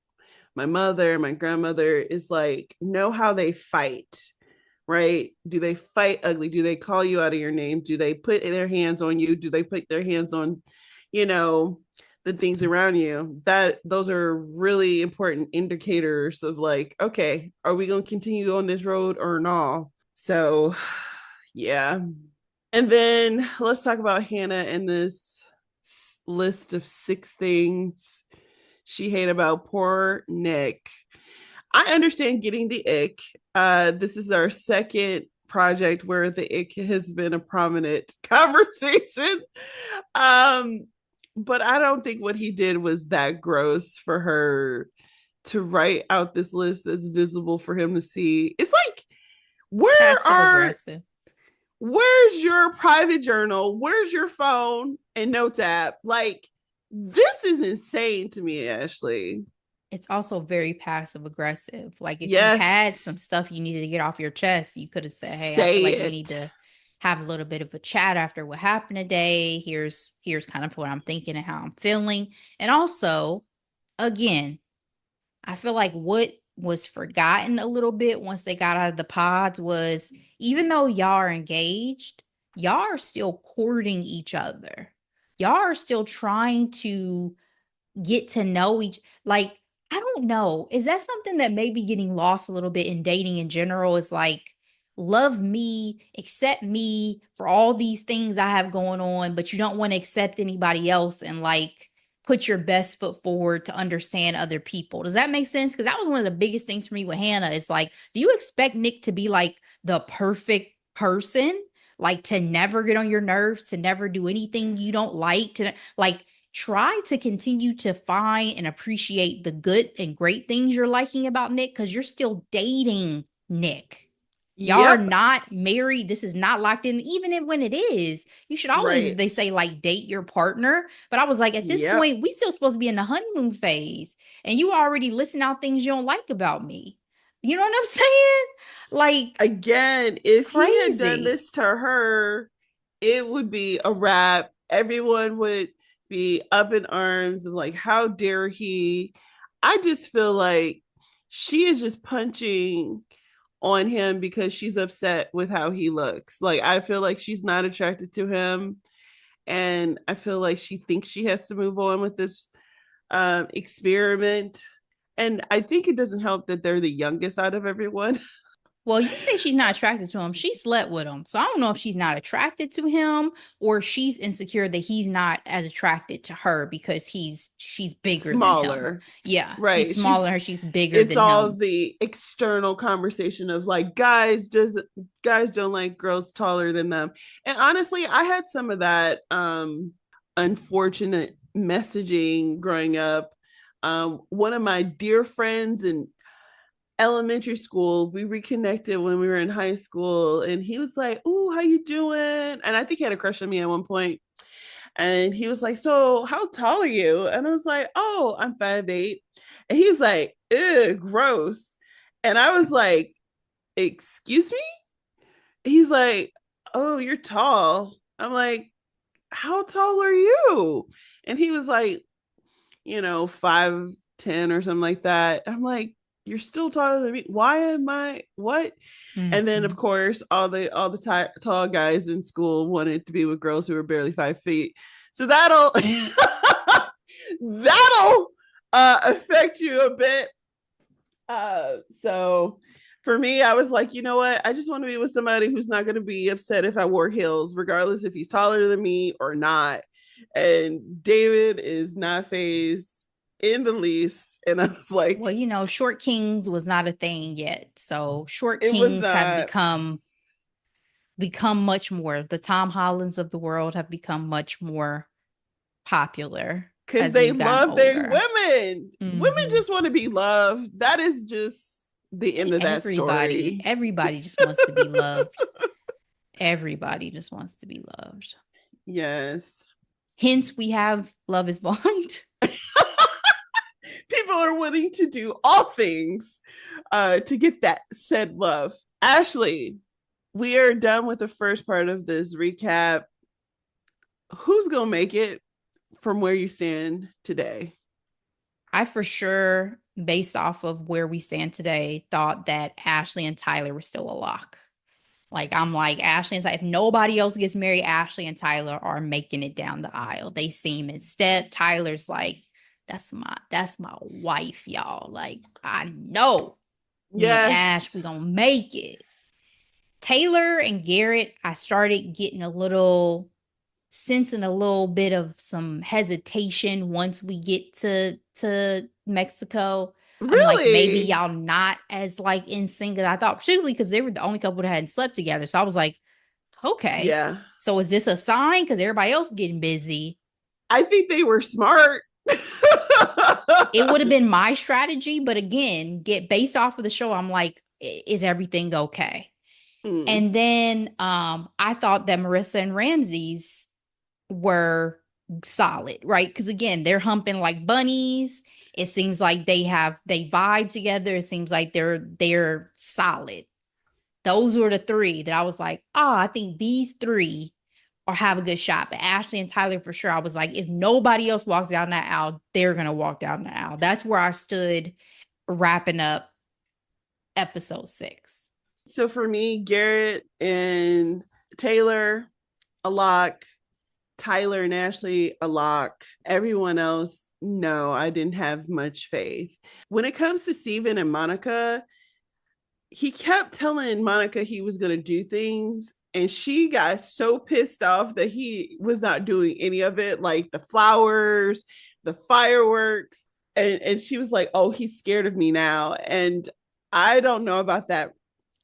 S1: my mother, my grandmother is like, know how they fight, right? Do they fight ugly? Do they call you out of your name? Do they put their hands on you? Do they put their hands on, you know, the things around you? That those are really important indicators of like, okay, are we going to continue on this road or not? So, yeah. And then let's talk about Hannah and this list of 6 things she hated about poor Nick. I understand getting the ick. This is our second project where the ick has been a prominent conversation. Um, but I don't think what he did was that gross for her to write out this list that's visible for him to see. It's like, where
S2: Passive
S1: are
S2: aggressive.
S1: where's your private journal? Where's your phone and notes app? Like, this is insane to me, Ashley.
S2: It's also very passive aggressive. Like if you
S1: Yes,
S2: had some stuff you needed to get off your chest, you could have said, "Hey, I feel
S1: say
S2: like we need
S1: it.
S2: to have a little bit of a chat after what happened today. Here's kind of what I'm thinking and how I'm feeling." And also, again, I feel like what was forgotten a little bit once they got out of the pods was even though y'all are engaged, y'all are still courting each other. Y'all are still trying to get to know each like I don't know. Is that something that may be getting lost a little bit in dating in general? Is like love me, accept me for all these things I have going on, but you don't want to accept anybody else and like put your best foot forward to understand other people. Does that make sense? Because that was one of the biggest things for me with Hannah is like, do you expect Nick to be like the perfect person? Like to never get on your nerves, to never do anything you don't like, to like try to continue to find and appreciate the good and great things you're liking about Nick because you're still dating Nick. Y'all are
S1: Yep.
S2: not married. This is not locked in. Even if, when it is, you should always,
S1: Right.
S2: they say, like, date your partner. But I was like, at this
S1: Yep.
S2: point, we still supposed to be in the honeymoon phase. And you already listing out things you don't like about me. You know what I'm saying? Like,
S1: Again, if he had done
S2: crazy.
S1: this to her, it would be a wrap. Everyone would be up in arms and like, how dare he? I just feel like she is just punching on him because she's upset with how he looks. Like, I feel like she's not attracted to him. And I feel like she thinks she has to move on with this experiment. And I think it doesn't help that they're the youngest out of everyone.
S2: Well, you say she's not attracted to him. She slept with him. So I don't know if she's not attracted to him or she's insecure that he's not as attracted to her because she's bigger than him.
S1: Smaller.
S2: Yeah, he's
S1: Right.
S2: smaller than her, she's bigger
S1: It's
S2: than
S1: all
S2: him.
S1: the external conversation of like guys don't like girls taller than them. And honestly, I had some of that unfortunate messaging growing up. One of my dear friends in elementary school, we reconnected when we were in high school, and he was like, "Ooh, how you doing?" And I think he had a crush on me at one point. And he was like, "So how tall are you?" And I was like, "Oh, I'm 5'8". And he was like, "Ew, gross." And I was like, "Excuse me?" He's like, "Oh, you're tall." I'm like, "How tall are you?" And he was like, 5'10" or something like that. I'm like, "You're still taller than me. Why am I what?" And then of
S2: Mhm.
S1: course all the tall guys in school wanted to be with girls who were barely 5 feet. So that'll that'll affect you a bit. So for me, I was like, you know what? I just want to be with somebody who's not going to be upset if I wore heels, regardless if he's taller than me or not. And David is not phased in the least. And I was like,
S2: well, you know, short kings was not a thing yet. So short
S1: it was
S2: kings have
S1: not.
S2: become much more. The Tom Hollands of the world have become much more popular
S1: Because
S2: as
S1: they
S2: we've gotten
S1: love their
S2: older.
S1: women. Women
S2: Mm-hmm.
S1: just want to be loved. That is just the end of that story.
S2: Everybody just wants to be loved. Everybody just wants to be loved.
S1: Yes.
S2: Hence, we have Love is Blind.
S1: People are willing to do all things to get that said love. Ashley, we are done with the first part of this recap. Who's going to make it from where you stand today?
S2: I for sure, based off of where we stand today, thought that Ashley and Tyler were still a lock. Like, I'm like, Ashley and Tyler, if nobody else gets married, Ashley and Tyler are making it down the aisle. They seem instead, Tyler's like, that's my wife, y'all. Like, I know me and Ash,
S1: Yes.
S2: we gonna make it. Taylor and Garrett, I started getting a little sensing a little bit of some hesitation once we get to Mexico. I'm like, maybe
S1: Really?
S2: y'all not as like in sync as I thought, particularly because they were the only couple that hadn't slept together. So I was like, okay,
S1: Yeah.
S2: so is this a sign? Because everybody else getting busy.
S1: I think they were smart.
S2: It would have been my strategy, but again, get based off of the show, I'm like, is everything okay?
S1: Mm.
S2: And then I thought that Marissa and Ramsey's were solid, right? Because again, they're humping like bunnies. It seems like they vibe together. It seems like they're solid. Those were the three that I was like, oh, I think these three or have a good shot. But Ashley and Tyler for sure, I was like, if nobody else walks down that aisle, they're gonna walk down the aisle. That's where I stood wrapping up episode 6.
S1: So for me, Garrett and Taylor, a lock. Tyler and Ashley, a lock. Everyone else, no, I didn't have much faith. When it comes to Steven and Monica, he kept telling Monica he was going to do things. And she got so pissed off that he was not doing any of it, like the flowers, the fireworks. And she was like, oh, he's scared of me now. And I don't know about that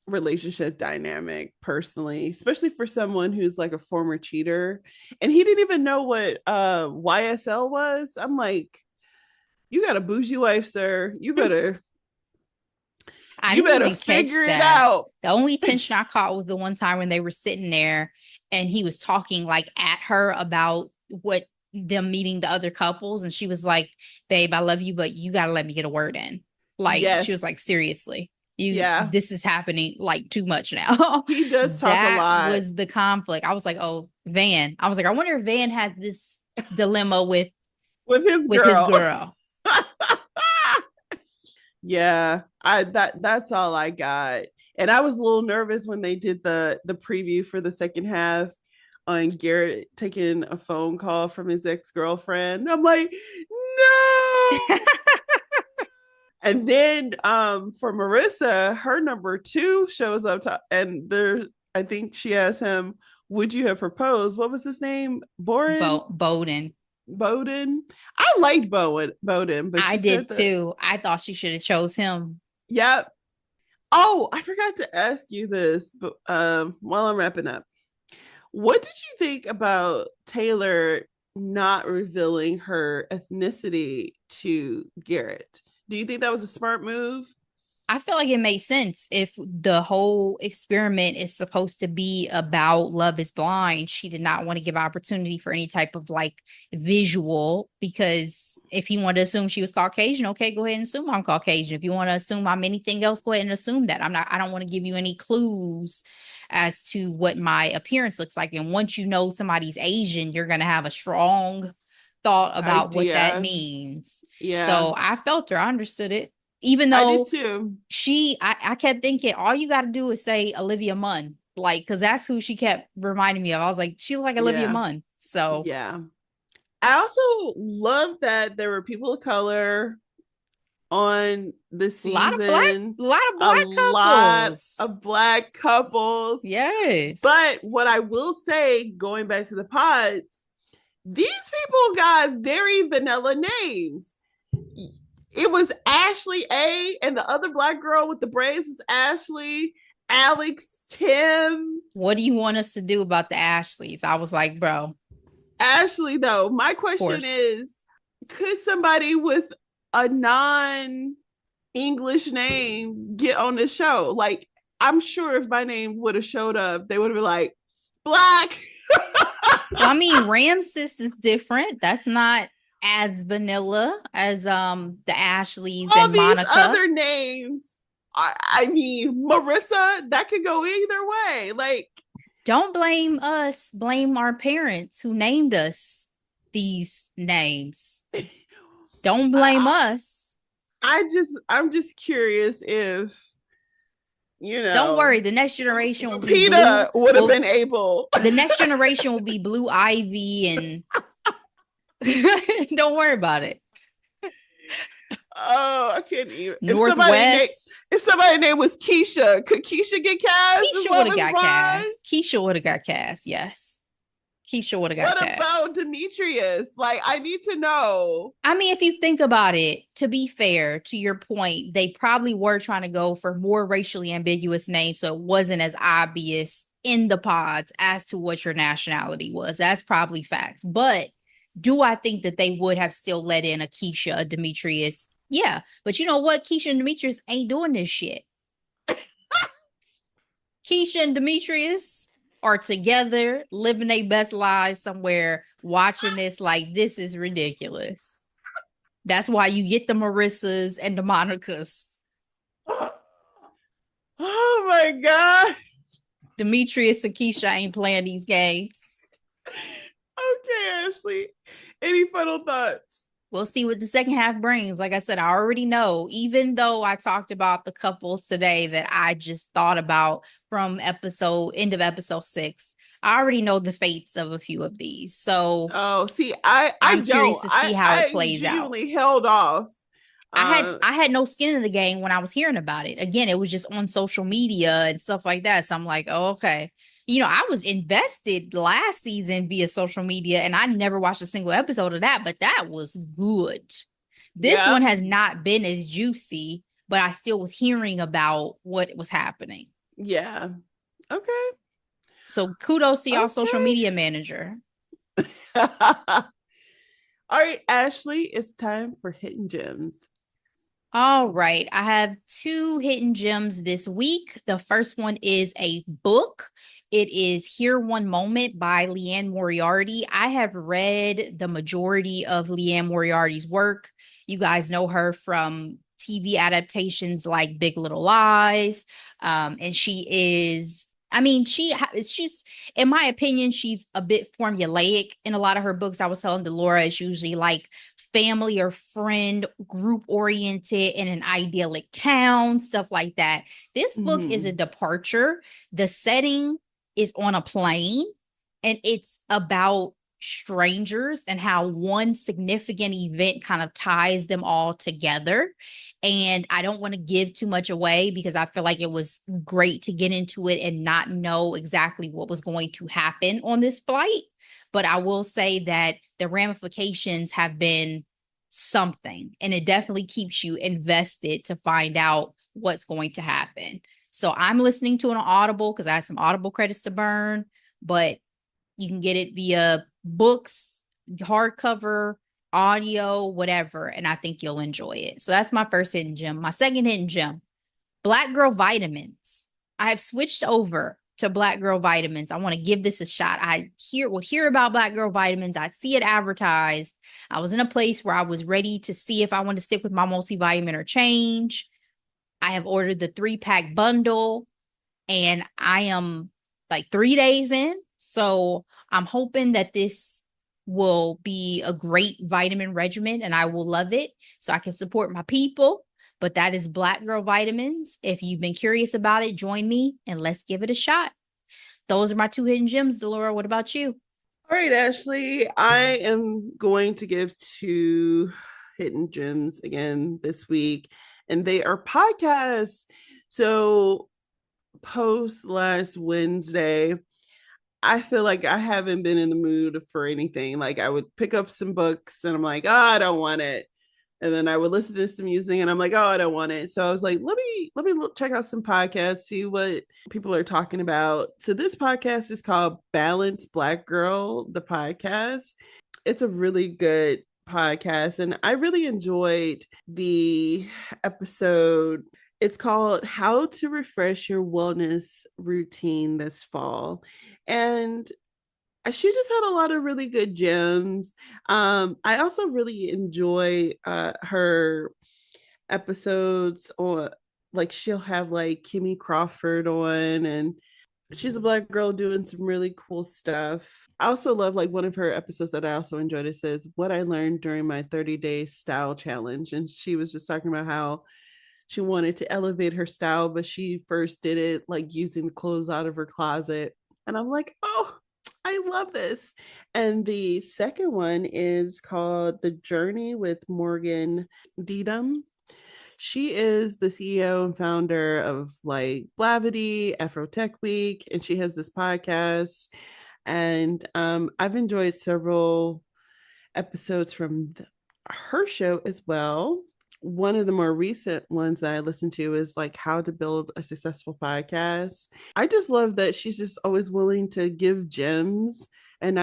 S1: relationship dynamic personally, especially for someone who's like a former cheater. And he didn't even know what YSL was. I'm like, you got a bougie wife, sir.
S2: I
S1: You
S2: didn't
S1: better
S2: even catch
S1: figure it
S2: that.
S1: out.
S2: The only tension I caught was the one time when they were sitting there and he was talking like at her about what them meeting the other couples. And she was like, babe, I love you, but you got to let me get a word in. Like, she was
S1: Yes.
S2: like, seriously,
S1: Yeah.
S2: this is happening like too much now.
S1: He does talk a
S2: That
S1: lot.
S2: was the conflict. I was like, oh, Van. I was like, I wonder if Van has this dilemma with
S1: his
S2: his
S1: girl.
S2: girl.
S1: Yeah, that's all I got. And I was a little nervous when they did the preview for the second half on Garrett taking a phone call from his ex-girlfriend. I'm like, no. And then for Marissa, her number 2 shows up and there I think she asked him, would you have proposed? What was his name?
S2: Bowden.
S1: Bowden. I liked Bowden, but
S2: I
S1: she
S2: did
S1: said that.
S2: too. I thought she should have chose him.
S1: Yep. Oh, I forgot to ask you this, but while I'm wrapping up, what did you think about Taylor not revealing her ethnicity to Garrett? Do you think that was a smart move?
S2: I feel like it made sense if the whole experiment is supposed to be about Love is Blind. She did not want to give opportunity for any type of like visual, because if you want to assume she was Caucasian, okay, go ahead and assume I'm Caucasian. If you want to assume I'm anything else, go ahead and assume that. I don't want to give you any clues as to what my appearance looks like. And once you know somebody's Asian, you're going to have a strong thought about what that
S1: Idea.
S2: means.
S1: Yeah.
S2: So I felt her. I understood it. Even
S1: I did
S2: though
S1: too.
S2: I kept thinking all you got to do is say Olivia Munn, like, because that's who she kept reminding me of. I was like, she looked like Olivia
S1: Yeah.
S2: Munn. So
S1: Yeah. I also love that there were people of color on the season.
S2: A lot of
S1: A
S2: black
S1: lot
S2: couples.
S1: of black couples.
S2: Yes.
S1: But what I will say, going back to the pods, these people got very vanilla names. It was Ashley A, and the other black girl with the braids was Ashley, Alex, Tim.
S2: What do you want us to do about the Ashleys? I was like, bro.
S1: Ashley, though, my
S2: Of
S1: question
S2: course.
S1: is, could somebody with a non English name get on the show? Like, I'm sure if my name would have showed up, they would have been like, Black.
S2: Well, I mean, Ramses is different. That's not as vanilla as the Ashleys
S1: All
S2: and
S1: these
S2: Monica.
S1: other names, I mean, Marissa, that could go either way. Like,
S2: don't blame us, blame our parents who named us these names. Don't blame us.
S1: I'm just curious if,
S2: don't worry, the next generation will be
S1: Lupita
S2: blue.
S1: would have been able.
S2: The next generation will be Blue Ivy and don't worry about it.
S1: Oh, I can't even.
S2: Northwest.
S1: If somebody's name was Keisha, could Keisha get cast?
S2: Keisha would have got cast. Keisha would have got cast. Yes. Keisha would have got cast.
S1: What about Demetrius? Like, I need to know.
S2: I mean, if you think about it, to be fair, to your point, they probably were trying to go for more racially ambiguous names, so it wasn't as obvious in the pods as to what your nationality was. That's probably facts. But do I think that they would have still let in a Keisha, a Demetrius? Yeah. But you know what? Keisha and Demetrius ain't doing this shit. Keisha and Demetrius are together, living their best lives somewhere, watching this like, this is ridiculous. That's why you get the Marissas and the Monicas.
S1: Oh my God.
S2: Demetrius and Keisha ain't playing these games.
S1: Okay, Ashley. Any final thoughts?
S2: We'll see what the second half brings. Like I said, I already know, even though I talked about the couples today that I just thought about from end of episode 6, I already know the fates of a few of these. So
S1: I'm
S2: curious to see how it plays out. I
S1: genuinely held off.
S2: I had no skin in the game when I was hearing about it. Again, it was just on social media and stuff like that. So I'm like, oh, okay. I was invested last season via social media, and I never watched a single episode of that, but that was good. This one has not been as juicy, but I still was hearing about what was happening.
S1: Yeah. Okay.
S2: So kudos to y'all social media manager.
S1: All right, Ashley, it's time for Hidden Gems.
S2: All right. I have 2 hidden gems this week. The first one is a book. It is Here One Moment by Liane Moriarty. I have read the majority of Liane Moriarty's work. You guys know her from TV adaptations like Big Little Lies. And she is, she's, in my opinion, she's a bit formulaic in a lot of her books. I was telling Delora, it's usually like family or friend group oriented in an idyllic town, stuff like that. This book is a departure. The setting is on a plane, and it's about strangers and how one significant event kind of ties them all together. And I don't want to give too much away because I feel like it was great to get into it and not know exactly what was going to happen on this flight. But I will say that the ramifications have been something, and it definitely keeps you invested to find out what's going to happen. So I'm listening to an Audible because I have some Audible credits to burn, but you can get it via books, hardcover, audio, whatever, and I think you'll enjoy it. So that's my first hidden gem. My second hidden gem, Black Girl Vitamins. I have switched over to Black Girl Vitamins. I want to give this a shot. I would hear about Black Girl Vitamins. I see it advertised. I was in a place where I was ready to see if I wanted to stick with my multivitamin or change. I have ordered the 3-pack bundle, and I am like 3 days in. So I'm hoping that this will be a great vitamin regimen and I will love it so I can support my people. But that is Black Girl Vitamins. If you've been curious about it, join me and let's give it a shot. Those are my 2 hidden gems. Delora, what about you?
S1: All right, Ashley, I am going to give 2 hidden gems again this week, and they are podcasts. So post last Wednesday, I feel like I haven't been in the mood for anything. Like I would pick up some books and I'm like, oh, I don't want it. And then I would listen to some music and I'm like, oh, I don't want it. So I was like, let me check out some podcasts, see what people are talking about. So this podcast is called Balance Black Girl, the podcast. It's a really good podcast. And I really enjoyed the episode. It's called How to Refresh Your Wellness Routine This Fall. And she just had a lot of really good gems. I also really enjoy her episodes, or like she'll have like Kimmy Crawford on, and she's a Black girl doing some really cool stuff. I also love like one of her episodes that I also enjoyed. It says what I learned during my 30-day style challenge, and she was just talking about how she wanted to elevate her style, but she first did it like using the clothes out of her closet. And I'm like, oh, I love this. And the second one is called The Journey with Morgan Dedham. She is the CEO and founder of like Blavity, Afro Tech Week, and she has this podcast. And I've enjoyed several episodes from her show as well. One of the more recent ones that I listened to is like how to build a successful podcast. I just love that she's just always willing to give gems and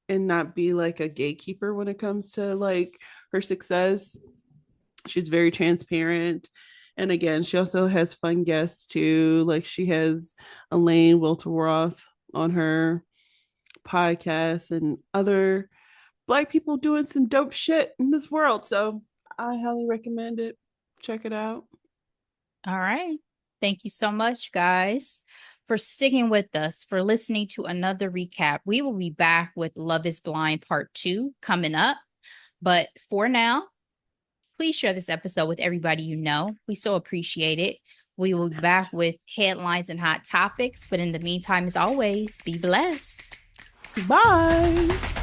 S1: not be like a gatekeeper when it comes to like her success. She's very transparent. And again, she also has fun guests too. Like she has Elaine Wilterroth on her podcast and other Black people doing some dope shit in this world. So I highly recommend it. Check it out.
S2: All right. Thank you so much, guys, for sticking with us, for listening to another recap. We will be back with Love is Blind Part 2 coming up. But for now, please share this episode with everybody you know. We so appreciate it. We will be back with headlines and hot topics. But in the meantime, as always, be blessed.
S1: Bye.